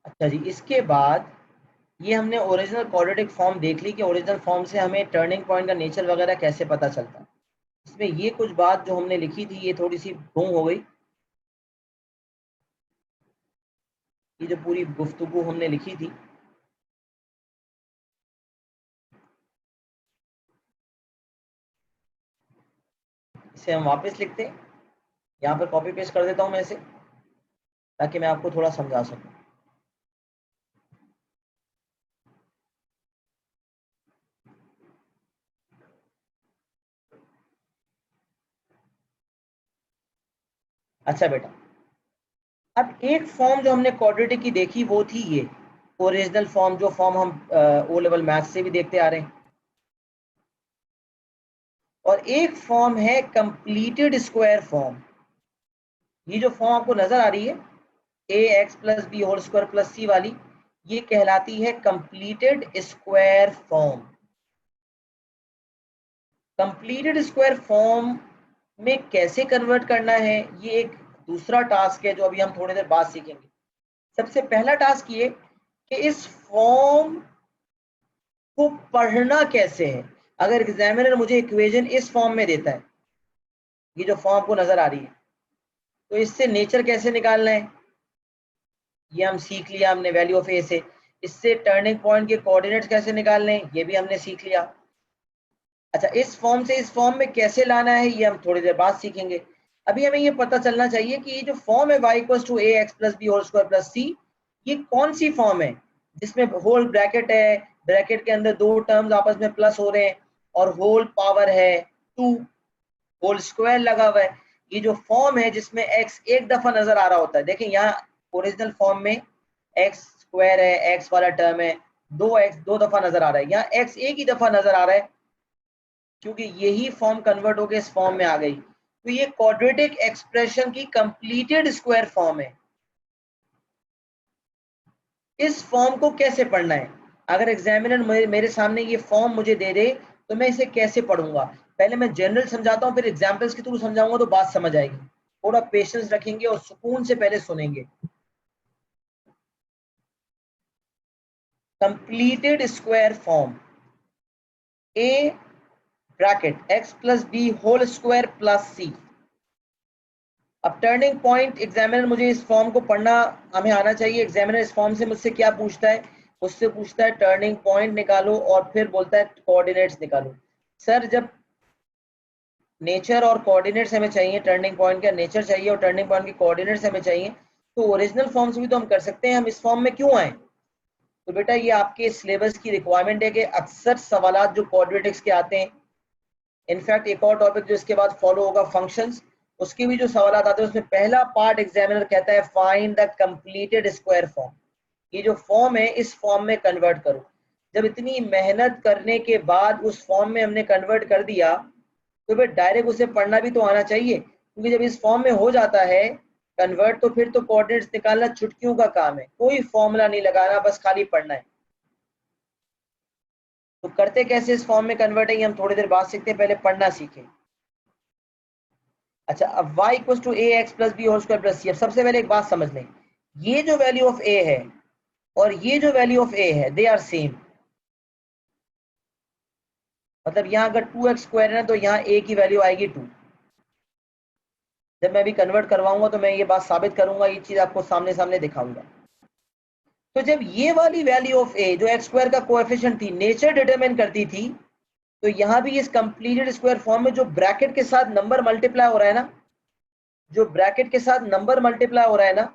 अच्छा जी, इसके बाद ये हमने ओरिजिनल क्वाड्रेटिक फॉर्म देख ली कि ओरिजिनल फॉर्म से हमें टर्निंग पॉइंट का नेचर वगैरह कैसे पता चलता है। इसमें ये कुछ बात जो हमने लिखी थी ये थोड़ी सी गुम हो गई। ये जो पूरी गुफ्तगू हमने लिखी थी इसे हम वापस लिखते हैं। यहाँ पर कॉपी पेस्ट कर देता हूँ मैं इसे, ताकि मैं आपको थोड़ा समझा सकूँ। अच्छा बेटा, अब एक फॉर्म जो हमने क्वाड्रेटिक की देखी वो थी ये ओरिजिनल फॉर्म, जो फॉर्म हम ओ लेवल मैथ्स से भी देखते आ रहे हैं। और एक फॉर्म है कंप्लीटेड स्क्वायर फॉर्म। ये जो फॉर्म आपको नजर आ रही है A X plus B whole square plus C वाली, ये कहलाती है completed square form. Completed square form में कैसे कन्वर्ट करना है ये एक दूसरा टास्क है जो अभी हम थोड़ी देर बाद सीखेंगे। सबसे पहला टास्क ये कि इस फॉर्म को पढ़ना कैसे है। अगर एग्जामिनर मुझे इक्वेशन इस फॉर्म में देता है, ये जो फॉर्म को नजर आ रही है, तो इससे नेचर कैसे निकालना है ये हम सीख लिया हमने वैल्यू ऑफ ए से। इससे टर्निंग पॉइंट के कोऑर्डिनेट्स कैसे निकालने हैं ये भी हमने सीख लिया। अच्छा, इस फॉर्म से इस फॉर्म में कैसे लाना है ये हम थोड़ी देर बाद सीखेंगे। अभी हमें ये पता चलना चाहिए कि ये जो फॉर्म है y equals to A X plus B whole square plus C, ये कौन सी फॉर्म है जिसमें होल ब्रैकेट है, ब्रैकेट के अंदर दो टर्म्स आपस में प्लस हो रहे हैं और होल पावर है 2, होल स्क्वायर लगा हुआ है। ये जो फॉर्म है जिसमें x एक दफा नजर आ रहा होता है, देखें यहाँ ओरिजिनल फॉर्म में एक्स स्क्वायर है, एक्स वाला टर्म है, 2x दो दफा नजर आ रहा है, यहाँ x एक ही दफा नजर आ रहा है क्योंकि यही फॉर्म कन्वर्ट होकर इस फॉर्म में आ गई। तो ये क्वाड्रेटिक एक्सप्रेशन की कंप्लीटेड स्क्वायर फॉर्म है। इस फॉर्म को कैसे पढ़ना है? अगर एग्जामिनर मेरे सामने ये फॉर्म मुझे दे दे तो मैं इसे कैसे पढ़ूंगा? पहले मैं जनरल समझाता हूँ, फिर एग्जाम्पल्स के थ्रू समझाऊंगा तो बात समझ आएगी। थोड़ा पेशेंस रखेंगे और सुकून से पहले सुनेंगे। Completed square form, A bracket X plus B whole square plus C. अब टर्निंग पॉइंट, एग्जामिनर मुझे इस फॉर्म को पढ़ना हमें आना चाहिए। एग्जामिनर इस फॉर्म से मुझसे क्या पूछता है? मुझसे पूछता है टर्निंग पॉइंट निकालो और फिर बोलता है कोऑर्डिनेट्स निकालो। सर, जब नेचर और कोऑर्डिनेट्स हमें चाहिए, टर्निंग पॉइंट का नेचर चाहिए और टर्निंग पॉइंट के कोऑर्डिनेट्स हमें चाहिए, तो ओरिजिनल फॉर्म से भी तो हम कर सकते हैं, हम इस फॉर्म में क्यों आए? तो बेटा ये आपके सिलेबस की रिक्वायरमेंट है कि अक्सर सवाल जो क्वाड्रेटिक्स के आते हैं, इनफैक्ट एक और टॉपिक जो इसके बाद फॉलो होगा फंक्शंस, उसके भी जो सवाल आते हैं उसमें पहला पार्ट एग्जामिनर कहता है find the completed square form. ये जो फॉर्म है इस फॉर्म में कन्वर्ट करो। जब इतनी मेहनत करने के बाद उस फॉर्म में हमने कन्वर्ट कर दिया तो फिर डायरेक्ट उसे पढ़ना भी तो आना चाहिए, क्योंकि जब इस फॉर्म में हो जाता है कन्वर्ट तो फिर तो कोऑर्डिनेट्स निकालना चुटकियों का काम है, कोई फॉर्मूला नहीं लगाना, बस खाली पढ़ना है। तो करते कैसे इस फॉर्म में कन्वर्ट है ये हम थोड़ी देर बाद सीखते हैं, पहले पढ़ना सीखें। अच्छा, अब y equal to A X plus B whole square plus C. अब सबसे पहले एक बात समझ लें, ये जो वैल्यू ऑफ a है और ये जो वैल्यू ऑफ a है दे आर सेम। मतलब यहाँ अगर 2x स्क्वायर है ना तो यहाँ a की वैल्यू आएगी 2। जब मैं भी कन्वर्ट करवाऊंगा तो मैं ये बात साबित करूंगा, ये चीज आपको सामने सामने दिखाऊंगा। तो जब ये वाली वैल्यू ऑफ a जो एक्स स्क्वायर का कोएफिशिएंट थी नेचर डिटरमिन करती थी, तो यहाँ भी इस कंप्लीटेड स्क्वायर फॉर्म में जो ब्रैकेट के साथ नंबर मल्टीप्लाई हो रहा है ना, जो ब्रैकेट के साथ नंबर मल्टीप्लाई हो रहा है ना,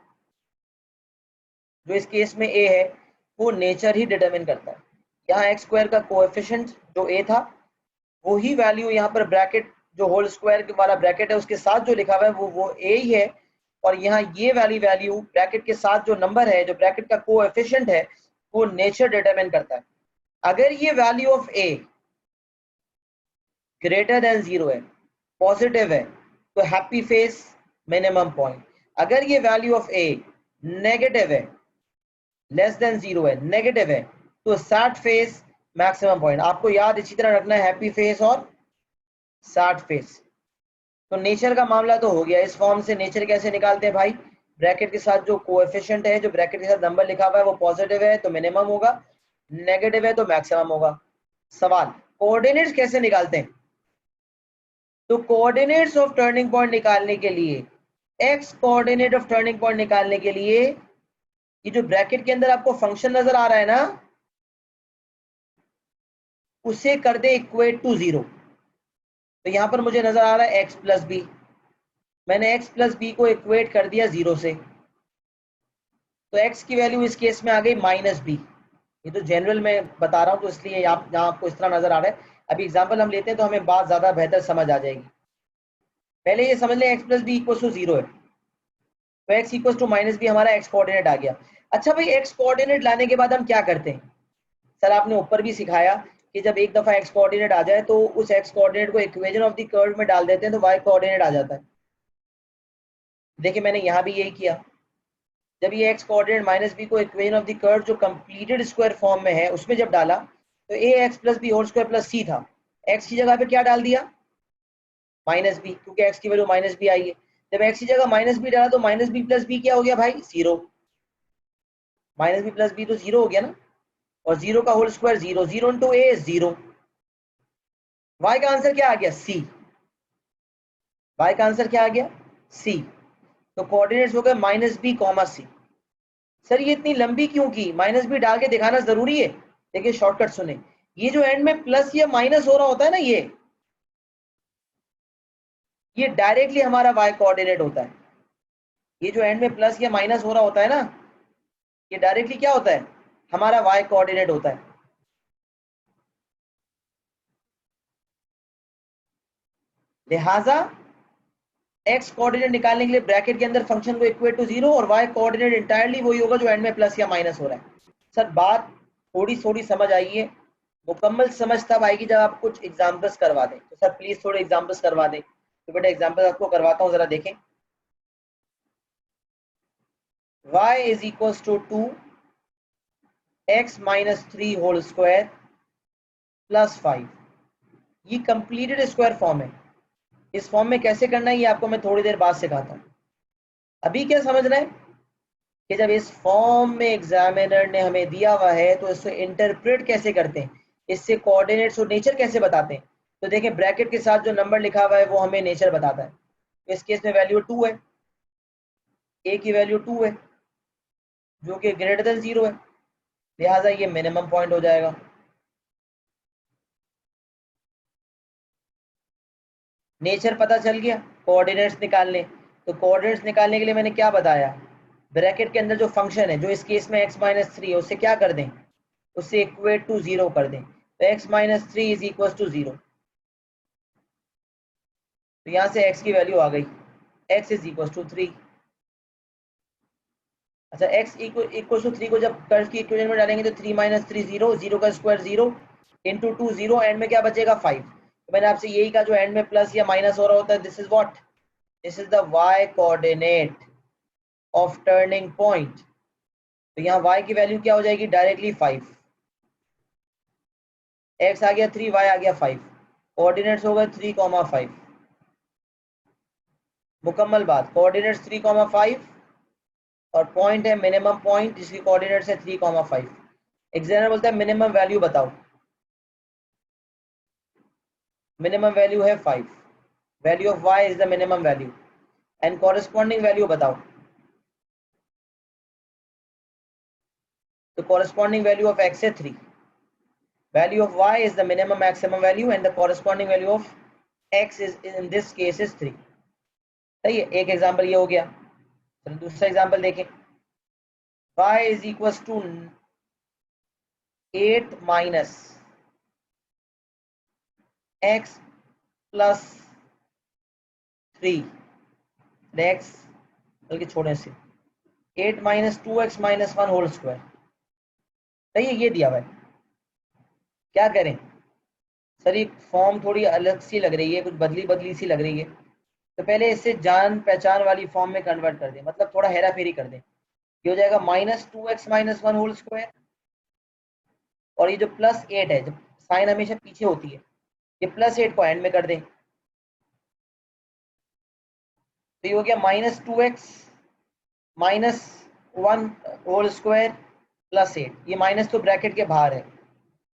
जो इस केस में a है, वो नेचर ही डिटरमिन करता है। यहाँ एक्स स्क्वायर का कोएफिशिएंट जो a था वही वैल्यू यहाँ पर ब्रैकेट जो होल स्क्वायर वाला ब्रैकेट है उसके साथ जो लिखा हुआ है वो a ही है। और यहाँ ये वाली वैल्यू ब्रैकेट के साथ जो नंबर है, जो ब्रैकेट का कोएफिशिएंट है, वो नेचर डिटरमिन करता है। अगर ये value of a greater than 0 है, पॉजिटिव है, तो हैप्पी फेस मिनिमम पॉइंट। अगर ये वैल्यू ऑफ a नेगेटिव है, लेस देन 0 है, नेगेटिव है, तो सैड फेस मैक्सिमम पॉइंट। आपको याद इसी तरह रखना है, हैप्पी फेस और सैड फेस। तो नेचर का मामला तो हो गया। इस फॉर्म से नेचर कैसे निकालते हैं भाई? ब्रैकेट के साथ जो कोएफिशिएंट है, जो ब्रैकेट के साथ नंबर लिखा हुआ है वो पॉजिटिव है तो मिनिमम होगा, नेगेटिव है तो मैक्सिमम होगा। सवाल, कोऑर्डिनेट्स कैसे निकालते हैं? तो कोऑर्डिनेट्स ऑफ टर्निंग पॉइंट निकालने के लिए, x coordinate of turning point निकालने के लिए, ये जो ब्रैकेट के अंदर आपको फंक्शन नजर आ रहा है ना, उसे कर दे इक्वेट टू 0। तो यहां पर मुझे नजर आ रहा है एक्स प्लस बी, मैंने एक्स प्लस बी को इक्वेट कर दिया 0 से, तो एक्स की वैल्यू इस केस में आ गई माइनस बी। ये तो जनरल में बता रहा हूं तो इसलिए आप यहाँ आपको इस तरह नजर आ रहा है। अभी एग्जाम्पल हम लेते हैं तो हमें बात ज्यादा बेहतर समझ आ जाएगी। पहले ये समझ लें x plus b equal to 0 है, तो x equal to minus b हमारा एक्स कोऑर्डिनेट आ गया। अच्छा भाई, एक्स कोऑर्डिनेट लाने के बाद हम क्या करते हैं? सर आपने ऊपर भी सिखाया कि जब एक दफा एक्स कोऑर्डिनेट आ जाए तो उस एक्स कोऑर्डिनेट को इक्वेशन ऑफ द कर्व में डाल देते हैं तो वाई कोऑर्डिनेट आ जाता है। देखिए मैंने यहाँ भी यही किया। जब ये एक्स कोऑर्डिनेट माइनस बी को इक्वेशन ऑफ द कर्व जो कंप्लीटेड स्क्वायर फॉर्म में है उसमें जब डाला तो A X plus B whole square plus C था, एक्स की जगह पे क्या डाल दिया? माइनस बी, क्योंकि एक्स की वैल्यू माइनस बी आई है। जब एक्स की जगह माइनस बी डाला तो माइनस बी प्लस बी क्या हो गया भाई? 0। माइनस बी प्लस बी तो 0 हो गया ना, और 0 का होल स्क्वायर 0, 0 इंटू ए 0। वाई का आंसर क्या आ गया? सी। वाई का आंसर क्या आ गया? सी। तो कोऑर्डिनेट्स हो गए माइनस बी कॉमा सी। सर ये इतनी लंबी क्यों की? माइनस बी डाल के दिखाना जरूरी है? देखिए शॉर्टकट सुने, ये जो एंड में प्लस या माइनस हो रहा होता है ना, ये डायरेक्टली हमारा वाई कोऑर्डिनेट होता है। ये जो एंड में प्लस या माइनस हो रहा होता है ना, ये डायरेक्टली क्या होता है? हमारा वाई कोऑर्डिनेट होता है। लिहाजा एक्स कोऑर्डिनेट निकालने के लिए ब्रैकेट के अंदर फंक्शन को इक्वेट टू 0 और वाई कोऑर्डिनेट इंटायरली वही होगा जो एंड में प्लस या माइनस हो रहा है। सर बात थोड़ी थोड़ी समझ आई है, मुकम्मल समझ तब आएगी जब आप कुछ एग्जांपल्स करवा दें। तो सर प्लीज थोड़े एग्जांपल्स करवा दें। तो बेटा एग्जांपल आपको करवाता हूं, जरा देखें। y is equal to 2x minus 3 whole square plus 5। ये कंप्लीटेड स्क्वायर फॉर्म है। इस फॉर्म में कैसे करना है ये आपको मैं थोड़ी देर बाद सिखाता हूँ। अभी क्या समझना है कि जब इस फॉर्म में एग्जामिनर ने हमें दिया हुआ है तो इसको इंटरप्रेट कैसे करते हैं, इससे कोऑर्डिनेट्स और नेचर कैसे बताते हैं। तो देखें ब्रैकेट के साथ जो नंबर लिखा हुआ है वो हमें नेचर बताता है। तो इस केस में वैल्यू 2 है, ए की वैल्यू 2 है जो कि ग्रेटर देन 0 है, लिहाजा ये मिनिमम पॉइंट हो जाएगा। नेचर पता चल गया, कोऑर्डिनेट्स निकालने। तो कोऑर्डिनेट्स निकालने के लिए मैंने क्या बताया, ब्रैकेट के अंदर जो फंक्शन है जो इस केस में x माइनस 3 है उससे क्या कर दें, उससे इक्वेट टू 0 कर दें। तो x minus 3 is equal to 0। तो यहां से x की वैल्यू आ गई, x इज इक्वल टू 3। अच्छा x इक्वल टू 3 को जब कर्व की इक्वेशन में डालेंगे तो 3 माइनस 3 0, 0 का स्क्वायर 0 इंटू 2 0, एंड में क्या बचेगा 5। तो मैंने आपसे यही कहा जो एंड में प्लस या माइनस हो रहा होता है, this is what, this is the y coordinate of turning point. तो यहाँ y की वैल्यू क्या हो जाएगी, डायरेक्टली 5। x आ गया 3, y आ गया 5, कोऑर्डिनेट्स हो गए 3,5। मुकम्मल बात, कोऑर्डिनेट्स 3,5 और पॉइंट है मिनिमम पॉइंट जिसकी कोऑर्डिनेट्स है 3,5। एग्जामिनर बोलता है मिनिमम वैल्यू बताओ, मिनिमम वैल्यू है 5, value of y is the minimum value, and corresponding value बताओ। तो कॉरेस्पॉन्डिंग वैल्यू ऑफ x है 3, value of y is the minimum maximum value and the corresponding value of x is in this case is 3। सही है, एक example ये हो गया। चलो दूसरा एग्जांपल देखें। y is equals to 8 minus x plus 3 x, बल्कि छोड़े से 8 minus 2x minus 1 whole square. सही है, ये दिया हुआ है। क्या करें सर, ये फॉर्म थोड़ी अलग सी लग रही है, कुछ बदली बदली सी लग रही है। तो पहले इससे जान पहचान वाली फॉर्म में कन्वर्ट कर दें, मतलब थोड़ा हेरा फेरी कर दें। ये हो जाएगा minus 2x minus 1 whole square, और ये जो प्लस 8 है, जब साइन हमेशा पीछे होती है, ये प्लस 8 को एंड में कर दें। तो ये हो गया माइनस 2x -1 होल स्क्वायर +8, ये माइनस तो ब्रैकेट के बाहर है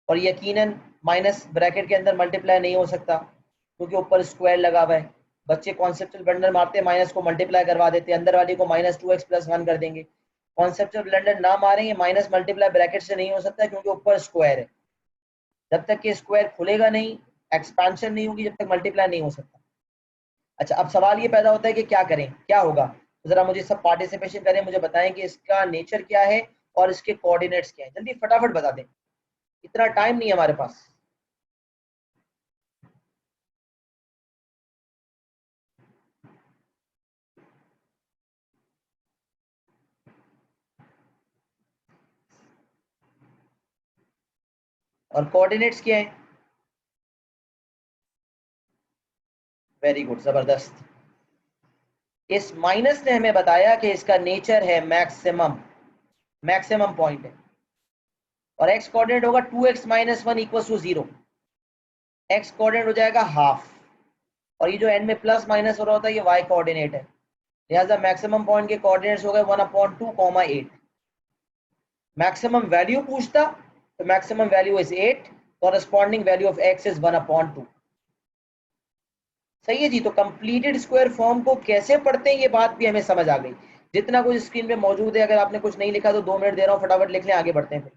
और यकीनन माइनस ब्रैकेट के अंदर मल्टीप्लाई नहीं हो सकता क्योंकि ऊपर स्क्वायर लगा हुआ है। बच्चे कॉन्सेप्चुअल ब्लंडर मारते हैं, माइनस को मल्टीप्लाई करवा देते हैं, अंदर वाले को -2x + 1 कर देंगे। कॉन्सेप्चुअल ब्लंडर ना मारें, ये माइनस मल्टीप्लाई ब्रैकेट से नहीं हो सकता क्योंकि ऊपर स्क्वायर है। जब तक कि स्क्वायर खुलेगा नहीं, एक्सपेंशन नहीं होगी, जब तक मल्टीप्लाई नहीं हो सकता। अच्छा, अब सवाल ये पैदा होता है कि क्या करें, क्या होगा। तो जरा मुझे सब पार्टिसिपेशन करें, मुझे बताएं कि इसका नेचर क्या है और इसके कोऑर्डिनेट्स क्या है। जल्दी फटाफट बता दें, इतना टाइम नहीं है हमारे पास। और कोऑर्डिनेट्स क्या है? वेरी गुड, जबरदस्त। इस माइनस ने हमें बताया कि इसका नेचर है मैक्सिमम, मैक्सिमम पॉइंट है। और एक्स कोऑर्डिनेट होगा 2x - 1 = 0। एक्स कोऑर्डिनेट हो जाएगा हाफ, और ये जो एंड में प्लस माइनस हो रहा होता है ये वाई कोऑर्डिनेट है। लिहाजा मैक्सिमम पॉइंट के कोऑर्डिनेट्स हो गए 1/2, 8। मैक्सिमम वैल्यू पूछता तो maximum value is 8, corresponding value of x is 1/2। सही है जी। तो कंप्लीटेड स्क्वायर फॉर्म को कैसे पढ़ते हैं ये बात भी हमें समझ आ गई। जितना कुछ स्क्रीन पे मौजूद है, अगर आपने कुछ नहीं लिखा तो 2 मिनट दे रहा हूँ, फटाफट लिख लें, आगे बढ़ते हैं फिर।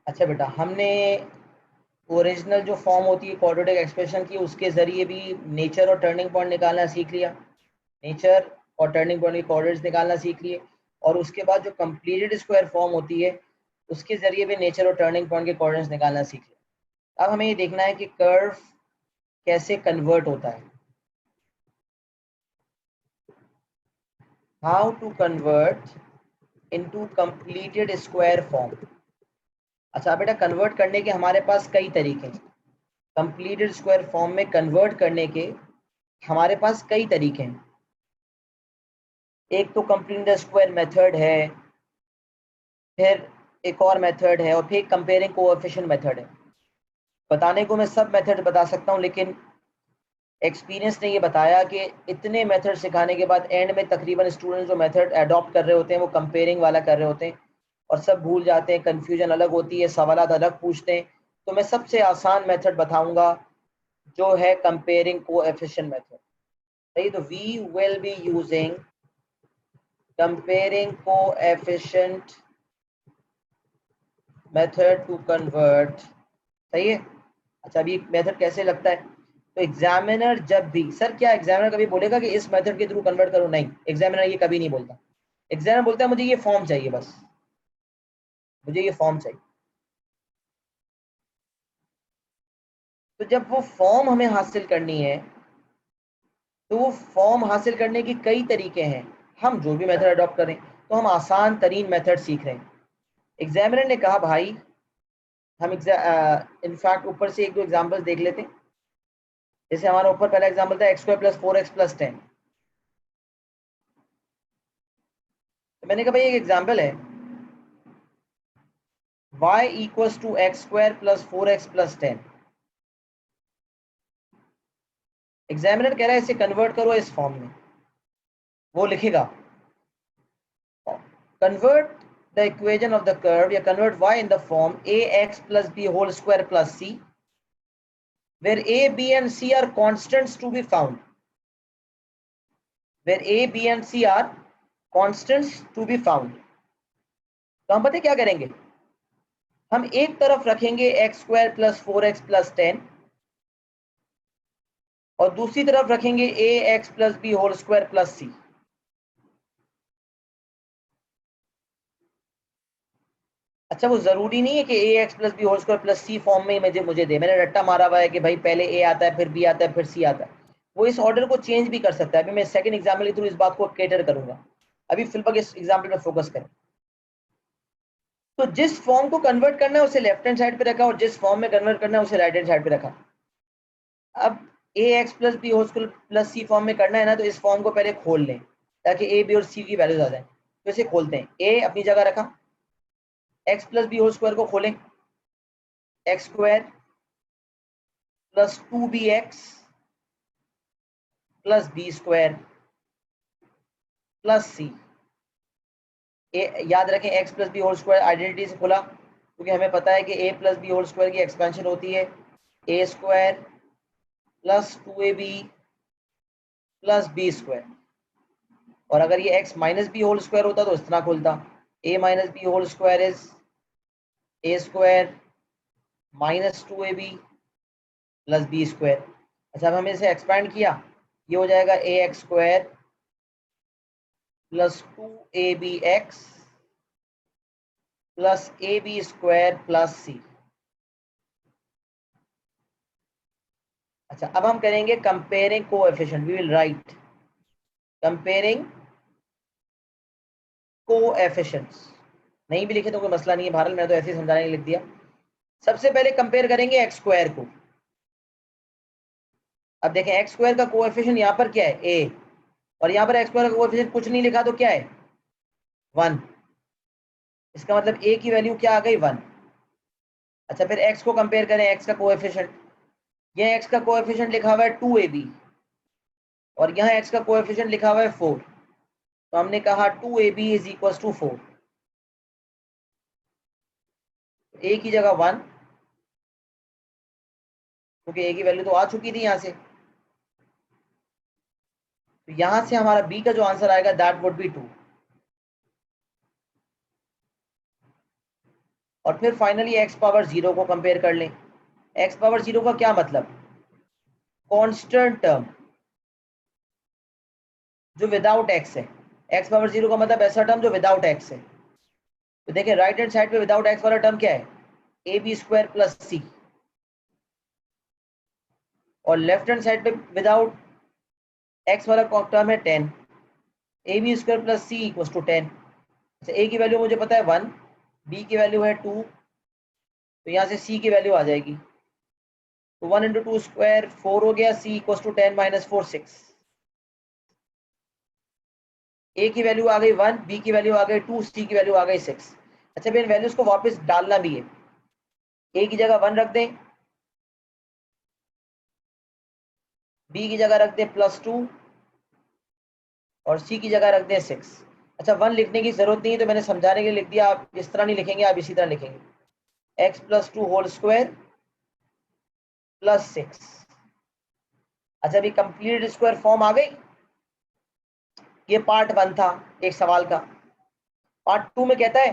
अच्छा बेटा, हमने ओरिजिनल जो फॉर्म होती है क्वाड्रेटिक एक्सप्रेशन की, उसके जरिए भी नेचर और टर्निंग पॉइंट निकालना सीख लिया। नेचर और टर्निंग पॉइंट के कोऑर्डिनेट्स निकालना सीख लिए। और उसके बाद जो कंप्लीटेड स्क्वायर फॉर्म होती है उसके जरिए भी नेचर और टर्निंग पॉइंट के कोऑर्डिनेट्स निकालना सीख लिया। अब हमें ये देखना है कि कर्व कैसे कन्वर्ट होता है। How to convert into completed square form. अच्छा बेटा, कन्वर्ट करने के हमारे पास कई तरीके हैं। कंप्लीटेड स्क्वायर फॉर्म में कन्वर्ट करने के हमारे पास कई तरीके हैं। एक तो कंप्लीटेड स्क्वायर मेथड है, फिर एक और मेथड है, और फिर कंपेयरिंग कोएफिशिएंट मेथड है। बताने को मैं सब मेथड बता सकता हूँ, लेकिन एक्सपीरियंस ने ये बताया कि इतने मेथड सिखाने के बाद एंड में तकरीबन स्टूडेंट जो मेथड अडॉप्ट कर रहे होते हैं वो कंपेयरिंग वाला कर रहे होते हैं और सब भूल जाते हैं, कंफ्यूजन अलग होती है, सवालात अलग पूछते हैं। तो मैं सबसे आसान मेथड बताऊंगा जो है कंपेयरिंग कोएफिशिएंट मेथड। सही, तो we will be using comparing coefficient method to convert. सही है। अच्छा, अभी मेथड कैसे लगता है, तो एग्जामिनर जब भी, सर क्या एग्जामिनर कभी बोलेगा कि इस मेथड के थ्रू कन्वर्ट करो? नहीं, एग्जामिनर ये कभी नहीं बोलता। एग्जामिनर बोलता है मुझे ये फॉर्म चाहिए, बस मुझे ये फॉर्म चाहिए। तो जब वो फॉर्म हमें हासिल करनी है, तो वो फॉर्म हासिल करने के कई तरीके हैं। हम जो भी मेथड अडॉप्ट करें, तो हम आसान तरीन मेथड सीख रहे हैं। एग्जामिनर ने कहा भाई, हम इनफैक्ट ऊपर से एक दो एग्जाम्पल्स देख लेते हैं। जैसे हमारा ऊपर पहला एग्जाम्पल था x square plus 4x plus 10। तो मैंने कहा भाई एक एग्जाम्पल है, y equals to x square plus 4x plus 10। Examiner कह रहा है इसे कन्वर्ट करो इस फॉर्म में। वो लिखेगा convert the equation of the curve या convert y in the form ax plus b whole square plus c where a b and c are constants to be found, where a b and c are constants to be found। तो हम पता क्या करेंगे, हम एक तरफ रखेंगे x square plus 4x plus 10 और दूसरी तरफ रखेंगे A X plus B whole square plus C. अच्छा, वो जरूरी नहीं है कि A X plus B whole square plus C form में मुझे दे। मैंने रट्टा मारा हुआ है कि भाई पहले ए आता है फिर बी आता है फिर सी आता है। वो इस ऑर्डर को चेंज भी कर सकता है। अभी मैं सेकंड एग्जाम्पल के थ्रू इस बात को केटर करूंगा। अभी फिलहाल इस एग्जाम्पल में फोकस करें। तो जिस फॉर्म को कन्वर्ट करना है उसे लेफ्ट हैंड साइड पे रखा और जिस फॉर्म में कन्वर्ट करना है उसे राइट हैंड साइड पे रखा। अब A X plus B whole square plus C form में करना है ना, तो इस फॉर्म को पहले खोल लें ताकि ए बी और सी की वैल्यूज आ जाए। तो इसे खोलते हैं, ए अपनी जगह रखा, X plus B whole square को खोलें, X square plus 2bx plus B square plus C. याद रखें X plus B whole square identity से खुला, क्योंकि हमें पता है कि A plus B whole square की एक्सपेंशन होती है A square plus 2ab plus B square. और अगर ये X minus B whole square होता तो इस तरह खुलता, A minus B whole square is a square minus 2ab plus B square. अच्छा, अब हमें इसे एक्सपैंड किया, ये हो जाएगा A x square plus 2abx plus A B square plus C. अच्छा, अब हम करेंगे comparing coefficient. We will write comparing coefficients. नहीं भी लिखे तो कोई मसला नहीं है, बहरहाल मैं तो ऐसे ही समझाने के लिए लिख दिया। सबसे पहले कंपेयर करेंगे एक्स स्क्वायर को। अब देखें एक्स स्क्वायर का कोएफिशिएंट यहाँ पर क्या है, ए, और यहाँ पर एक्स स्क्वायर का कोएफिशिएंट कुछ नहीं लिखा तो क्या है, 1। इसका मतलब ए की वैल्यू क्या आ गई, 1। अच्छा, फिर एक्स को कंपेयर करें, एक्स का कोएफिशिएंट, ये एक्स का कोएफिशिएंट लिखा हुआ है 2ab और यहाँ एक्स का कोएफिशिएंट लिखा हुआ है 4। तो हमने कहा 2ab इज इक्वल टू 4। ए की जगह 1, क्योंकि ए की वैल्यू तो आ चुकी थी यहाँ से। तो यहाँ से हमारा बी का जो आंसर आएगा दैट वुड बी 2। और फिर फाइनली एक्स पावर 0 को कंपेयर कर लें। एक्स पावर 0 का क्या मतलब, कांस्टेंट टर्म जो विदाउट एक्स है। एक्स पावर 0 का मतलब ऐसा टर्म जो विदाउट एक्स है। तो देखिए राइट हैंड साइड पे विदाउट एक्स वाला टर्म क्या है, ए बी स्क्वायर प्लस सी, और लेफ्ट हैंड साइड पे विदाउट एक्स वाला टर्म है 10, a B square plus c equal to 10। A की वैल्यू मुझे पता है 1, बी की वैल्यू है 2, तो यहाँ से c की वैल्यू आ जाएगी, तो 1 इंटू 2 स्क्वायर 4 हो गया, c equal to 10 minus 4 6। a की वैल्यू आ गई 1, b की वैल्यू आ गई 2, c की वैल्यू आ गई 6। अच्छा फिर इन वैल्यूज को वापस डालना भी है, a की जगह 1 रख दें, b की जगह रख दें +2 और c की जगह रख दें 6। अच्छा 1 लिखने की जरूरत नहीं है, तो मैंने समझाने के लिए लिख दिया। आप इस तरह नहीं लिखेंगे, आप इसी तरह लिखेंगे x + 2 होल स्क्वायर +6। अच्छा अभी कंप्लीट स्क्वायर फॉर्म आ गई। ये पार्ट 1 था एक सवाल का। पार्ट 2 में कहता है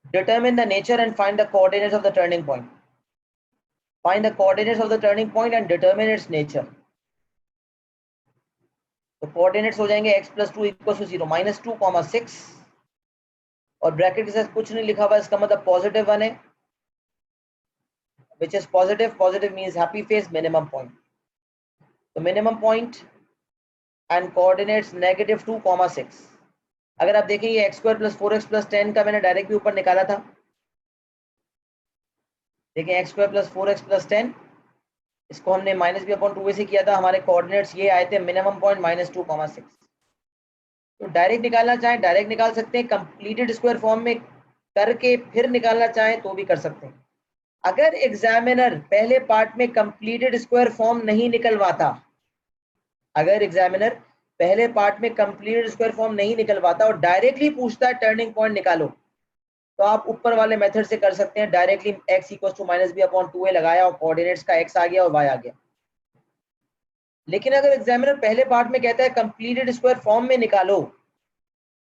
determine the nature and find the coordinates of the turning point. Find the coordinates of the turning point and determine it's nature. तो कोऑर्डिनेट्स हो जाएंगे x + 2 = 0 -2, 6 और ब्रैकेट के साथ कुछ नहीं लिखा हुआ, इसका मतलब पॉजिटिव 1 है, which is positive. Positive means happy face, minimum point. तो minimum point and coordinates -2, 6। अगर आप देखें ये x² + 4x + 10 का मैंने डायरेक्ट भी ऊपर निकाला था। देखें x² + 4x + 10, इसको हमने -b/2 से किया था। हमारे कोऑर्डिनेट्स ये आए थे, मिनिमम पॉइंट -2, 6। तो डायरेक्ट निकालना चाहें डायरेक्ट निकाल सकते हैं, कंप्लीटेड स्क्वायर फॉर्म में करके फिर निकालना चाहें तो भी कर सकते हैं। अगर एग्जामिनर पहले पार्ट में कंप्लीटेड स्क्वायर फॉर्म नहीं निकलवाता, अगर एग्जामिनर पहले पार्ट में कंप्लीटेड स्क्वायर फॉर्म नहीं निकलवाता और डायरेक्टली पूछता है टर्निंग पॉइंट निकालो, तो आप ऊपर वाले मेथड से कर सकते हैं। डायरेक्टली x = -b/2a लगाया और कोऑर्डिनेट्स का x आ गया और y आ गया। लेकिन अगर एग्जामिनर पहले पार्ट में कहता है कंप्लीटेड स्क्वायर फॉर्म में निकालो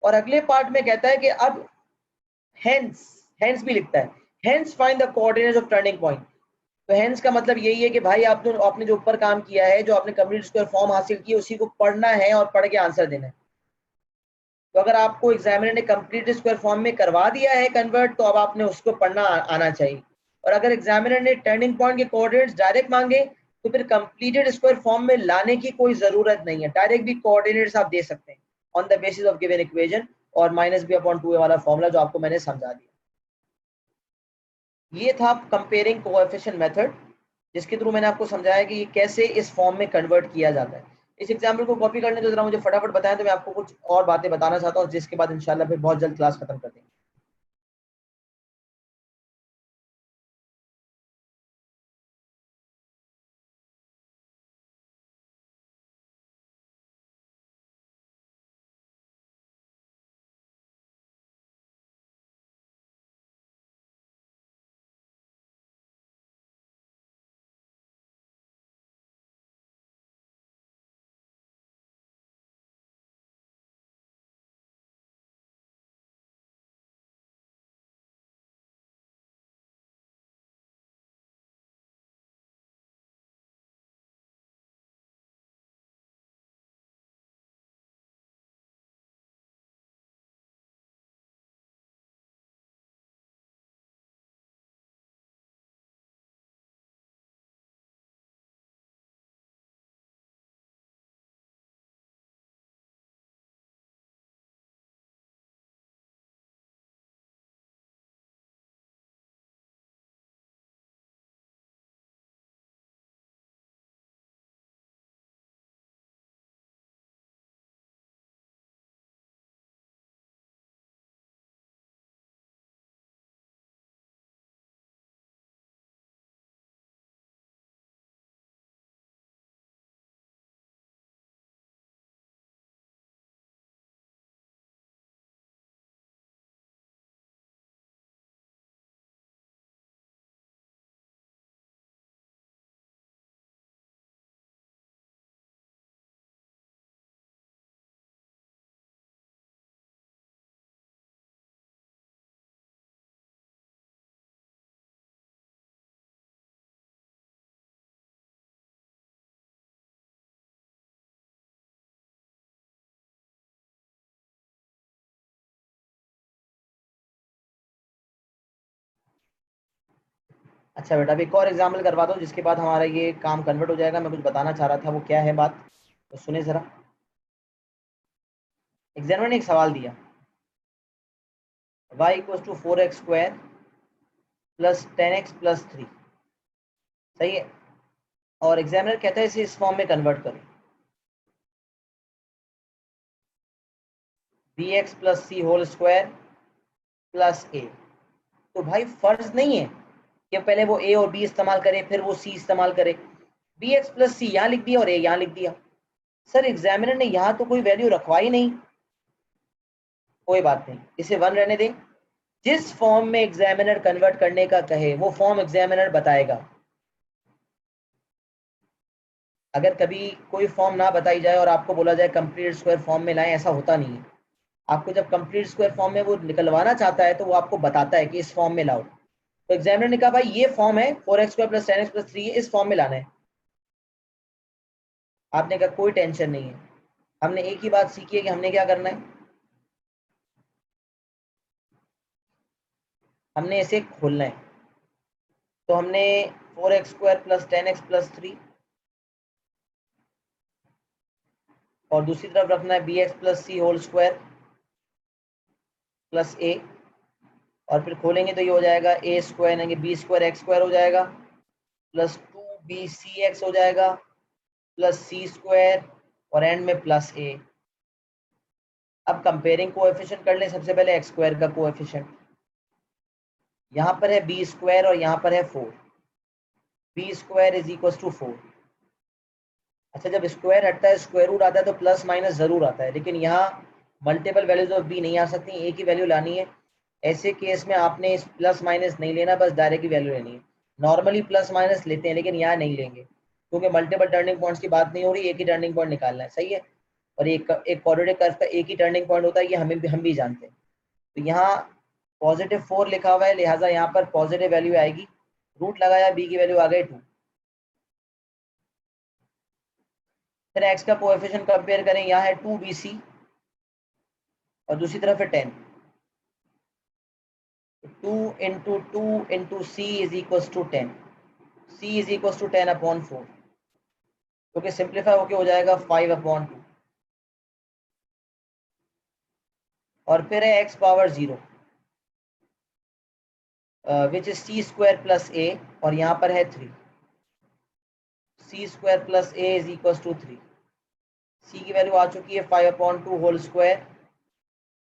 और अगले पार्ट में कहता है कि अब हेंस भी लिखता है, hence find the coordinates of turning point, तो हेंस का मतलब यही है कि भाई आपने जो ऊपर काम किया है, जो आपने कंप्लीट स्क्वायर फॉर्म हासिल की, उसी को पढ़ना है और पढ़ के आंसर देना है। तो अगर आपको एग्जामिनर ने कंप्लीट स्क्वायर फॉर्म में करवा दिया है कन्वर्ट, तो अब आपने उसको पढ़ना आना चाहिए। और अगर एग्जामिनर ने टर्निंग पॉइंट के कोऑर्डिनेट्स डायरेक्ट मांगे, तो फिर कंप्लीटेड स्क्वायर फॉर्म में लाने की कोई जरूरत नहीं है, डायरेक्ट भी कोऑर्डिनेट्स आप दे सकते हैं on the basis of given equation और -b/2a वाला फॉर्मूला जो आपको मैंने समझा दिया। ये था कंपेयरिंग कोएफिशिएंट मेथड, जिसके थ्रू मैंने आपको समझाया कि कैसे इस फॉर्म में कन्वर्ट किया जाता है। इस एग्जाम्पल को कॉपी करने तो जरा मुझे फटाफट बताएं, तो मैं आपको कुछ और बातें बताना चाहता हूँ, जिसके बाद इंशाल्लाह फिर बहुत जल्द क्लास खत्म कर देंगे। अच्छा बेटा, अब एक और एग्जाम्पल करवा दो, जिसके बाद हमारा ये काम कन्वर्ट हो जाएगा। मैं कुछ बताना चाह रहा था, वो क्या है बात, तो सुने जरा। एग्जामिनर ने एक सवाल दिया, y = 4x² plus 10x plus 3, सही है। और एग्जामिनर कहता है इसे इस फॉर्म में कन्वर्ट करो, bx plus C whole square plus a। तो भाई फर्ज नहीं है कि पहले वो a और b इस्तेमाल करे फिर वो c इस्तेमाल करे। bx प्लस सी यहाँ लिख दिया और a यहाँ लिख दिया। सर एग्जामिनर ने यहाँ तो कोई वैल्यू रखवा ही नहीं। कोई बात नहीं, इसे 1 रहने दें। जिस फॉर्म में एग्जामिनर कन्वर्ट करने का कहे वो फॉर्म एग्जामिनर बताएगा। अगर कभी कोई फॉर्म ना बताई जाए और आपको बोला जाए कंप्लीट स्क्वायर फॉर्म में लाएं, ऐसा होता नहीं है। आपको जब कंप्लीट स्क्वायर फॉर्म में वो निकलवाना चाहता है तो वो आपको बताता है कि इस फॉर्म में लाओ। तो एग्जामिनर ने कहा भाई ये फॉर्म है 4x square plus 10x plus 3, इस फॉर्म में लाना है। आपने कहा कोई टेंशन नहीं है। हमने एक ही बात सीखी है कि हमने क्या करना है, हमने इसे खोलना है। तो हमने 4x square plus 10x plus 3 और दूसरी तरफ रखना है bx plus C whole square plus a, और फिर खोलेंगे तो ये हो जाएगा a स्क्वायर यानी बी स्क्वायर एक्स स्क्वायर हो जाएगा प्लस 2bcx हो जाएगा प्लस सी स्क्वायर और एंड में प्लस a। अब कंपेयरिंग कोएफिशिएंट कर लें। सबसे पहले एक्स स्क्वायर का कोएफिशिएंट, यहाँ पर है बी स्क्वायर और यहाँ पर है 4, b square is equal to 4। अच्छा, जब स्क्वायर हटता है स्क्वायर रूट आता है तो प्लस माइनस जरूर आता है, लेकिन यहाँ मल्टीपल वैल्यूज ऑफ बी नहीं आ सकती, एक ही वैल्यू लानी है। ऐसे केस में आपने इस प्लस माइनस नहीं लेना, बस डायरेक्ट की वैल्यू लेनी है। नॉर्मली प्लस माइनस लेते हैं लेकिन यहाँ नहीं लेंगे क्योंकि मल्टीपल टर्निंग पॉइंट्स की बात नहीं हो रही, एक ही टर्निंग पॉइंट निकालना है, सही है। और एक क्वाड्रेटिक कर्व का एक ही टर्निंग पॉइंट होता है, ये हम भी जानते हैं। तो यहाँ पॉजिटिव 4 लिखा हुआ है, लिहाजा यहाँ पर पॉजिटिव वैल्यू आएगी। रूट लगाया, बी की वैल्यू आ गई 2। फिर एक्स का कोएफिशिएंट कंपेयर करें, यहाँ है 2bc और दूसरी तरफ है 10। 2 into 2 into c is equal to 10, c is equal to 10/4, क्योंकि सिंप्लीफाई होके हो जाएगा 5/2। और फिर है X power 0 which is C square plus A, और यहाँ पर है 3, C square plus A is equal to 3। C की वैल्यू आ चुकी है 5/2 whole square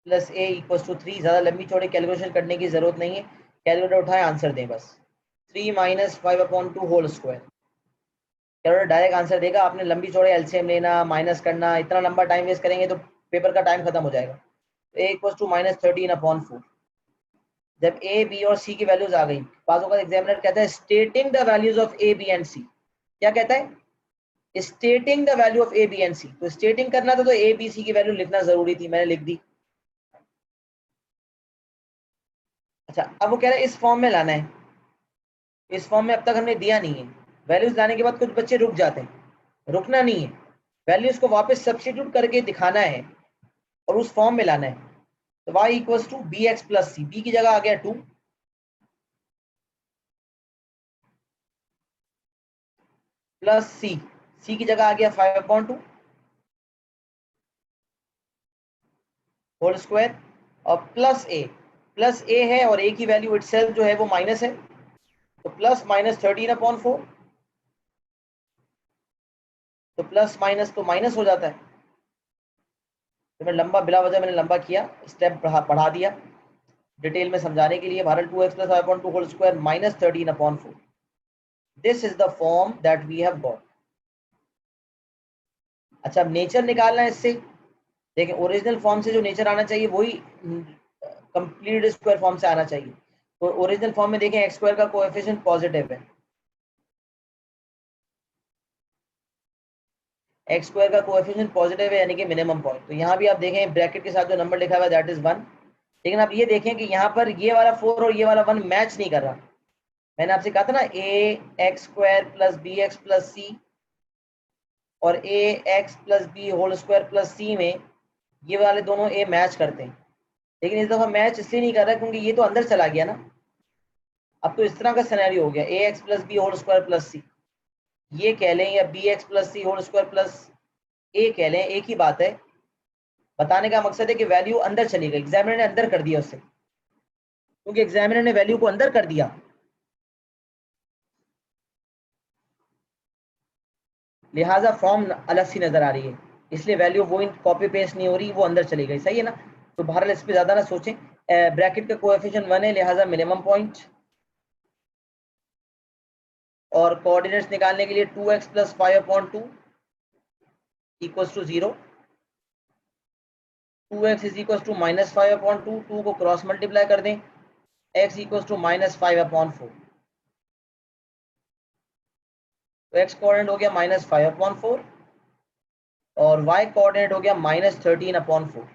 plus A equal to 3। ज़्यादा लंबी चौड़ी कैलकुलेशन करने की जरूरत नहीं है, कैलकुलेटर उठाए आंसर दें बस। 3 minus 5/2 whole square, calculator direct answer देगा। आपने लंबी चौड़ी एलसीएम लेना, माइनस करना, इतना लंबा टाइम वेस्ट करेंगे तो पेपर का टाइम खत्म हो जाएगा। ए इक्वल टू माइनस 13/4। जब ए बी और सी की वैल्यूज आ गई, बाजू का एग्जामिनर कहता है stating the values of A B and C. क्या कहता है? Stating the value of A B and C. तो स्टेटिंग करना था तो ए बी सी की वैल्यू लिखना जरूरी थी, मैंने लिख दी। अच्छा, अब वो कह रहा है इस फॉर्म में लाना है। इस फॉर्म में अब तक हमने दिया नहीं है। वैल्यूज लाने के बाद कुछ बच्चे रुक जाते हैं, रुकना नहीं है, वैल्यूज को वापस सब्स्टिट्यूट करके दिखाना है और उस फॉर्म में लाना है। तो y equals to b x plus c, b की जगह आ गया 2 प्लस सी, सी की जगह आ गया 5/2 होल स्क्वायर और प्लस ए है और ए की वैल्यू इटसेल्फ जो है वो माइनस है, तो प्लस माइनस 13/4। तो प्लस माइनस तो माइनस हो जाता है। तो मैं लंबा बिला वजह मैंने लंबा किया, स्टेप बढ़ा दिया डिटेल में समझाने के लिए। भारत 2x plus 5/2 whole square minus 13/4। This is the form that we have got. अच्छा, अब नेचर निकालना है इससे। देखिए, ओरिजिनल फॉर्म से जो नेचर आना चाहिए वही कंप्लीट स्क्वायर फॉर्म से आना चाहिए। तो ओरिजिनल फॉर्म में देखें एक्स स्क्वायर का कोएफिशिएंट पॉजिटिव है, एक्स स्क्वायर का कोएफिशिएंट पॉजिटिव है यानी कि मिनिमम पॉइंट। तो यहाँ भी आप देखें ब्रैकेट के साथ जो नंबर लिखा हुआ है दैट इज 1। लेकिन आप ये देखें कि यहाँ पर ये वाला 4 और ये वाला 1 मैच नहीं कर रहा। मैंने आपसे कहा था ना A x square plus B x plus सी और A X plus B whole square plus C में ये वाले दोनों ए मैच करते हैं, लेकिन इस दफा मैच इसलिए नहीं कर रहा क्योंकि ये तो अंदर चला गया ना। अब तो इस तरह का सिनेरियो हो गया, A X plus B whole square plus C ये कह लें या B x plus C whole square plus A कह लें, एक ही बात है। बताने का मकसद है कि वैल्यू अंदर चली गई, एग्जामिनर ने अंदर कर दिया उससे, क्योंकि एग्जामिनर ने वैल्यू को अंदर कर दिया लिहाजा फॉर्म अलग सी नजर आ रही है, इसलिए वैल्यू वो कॉपी पेस्ट नहीं हो रही, वो अंदर चली गई। सही है ना? तो बहरहाल इस पे ज्यादा ना सोचें। ब्रैकेट का कोएफिशिएंट 1 है, लिहाजा मिनिमम पॉइंट, और कोऑर्डिनेट्स निकालने के लिए 2x plus 5/2 equals to 0, 2x is equals to -5/2, 2 को क्रॉस मल्टीप्लाई कर दें, x इक्वल्स टू -5/4, तो x कोऑर्डिनेट हो गया -5/4 और y कोऑर्डिनेट हो गया -13/4,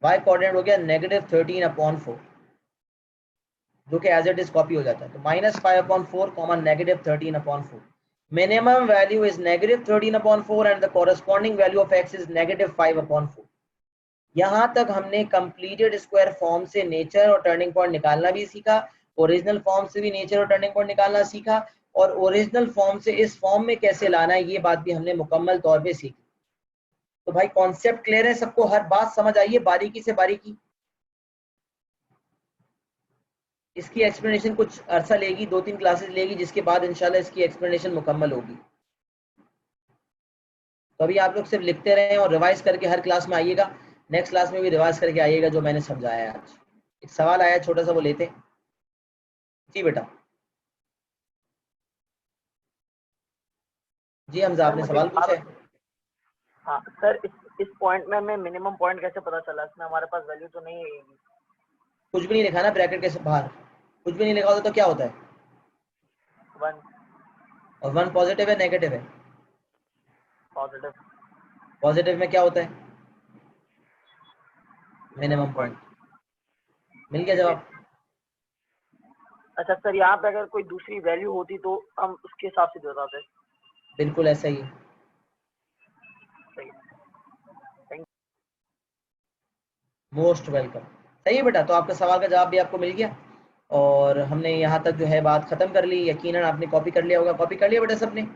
y कोऑर्डिनेट हो गया -13/4, जो कि एज इट इज कॉपी हो जाता है। तो -5/4 comma -13/4, minimum value is -13/4 and the corresponding value of x is -5/4। यहां तक हमने कंप्लीटेड स्क्वायर फॉर्म से नेचर और टर्निंग पॉइंट निकालना भी सीखा, ओरिजिनल फॉर्म से भी नेचर और टर्निंग पॉइंट निकालना सीखा, और ओरिजिनल फॉर्म से इस फॉर्म में कैसे लाना है ये बात भी हमने मुकम्मल तौर पे सीखी। तो भाई कॉन्सेप्ट क्लियर है सबको? हर बात समझ आई है बारीकी से बारीकी? इसकी एक्सप्लेनेशन कुछ अरसा लेगी, 2-3 क्लासेस लेगी, जिसके बाद इंशाल्लाह इसकी एक्सप्लेनेशन मुकम्मल होगी। तो अभी आप लोग सिर्फ लिखते रहें और रिवाइज करके हर क्लास में आइएगा, नेक्स्ट क्लास में भी रिवाइज करके आइएगा जो मैंने समझाया है आज। एक सवाल आया छोटा सा, वो लेते हैं। जी बेटा। जी हमजा, सर आपने मुझे सवाल पूछा है? हाँ सर, इस पॉइंट में हमें मिनिमम पॉइंट कैसे पता चला? इसमें हमारे पास वैल्यू तो नहीं है। कुछ भी नहीं लिखा ना ब्रैकेट के बाहर, कुछ भी नहीं लिखा होता तो क्या होता है? 1 और 1 पॉजिटिव है नेगेटिव है? पॉजिटिव। पॉजिटिव में क्या होता है? Minimum minimum point. पॉइंट। मिल गया ओके। जवाब? अच्छा सर, यहाँ पे अगर कोई दूसरी वैल्यू होती तो हम उसके हिसाब से बताते। बिल्कुल ऐसा ही है। सही। Thank most welcome. सही है बेटा, तो आपका सवाल का जवाब भी आपको मिल गया, और हमने यहाँ तक जो है बात खत्म कर ली। यकीनन आपने कॉपी कर लिया होगा, कॉपी कर लिया बेटा सबने?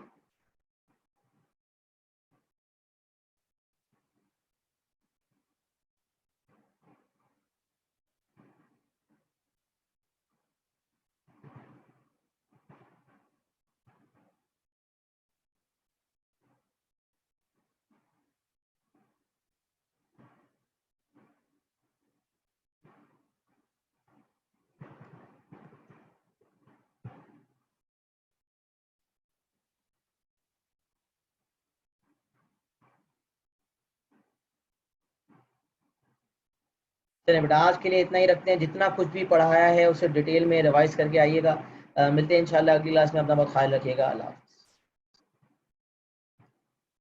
चलिए बेटा, आज के लिए इतना ही रखते हैं। जितना कुछ भी पढ़ाया है उसे डिटेल में रिवाइज करके आइएगा। मिलते हैं इंशाल्लाह अगली क्लास में। अपना बहुत ख्याल रखिएगा। अल्लाह हाफ़िज़।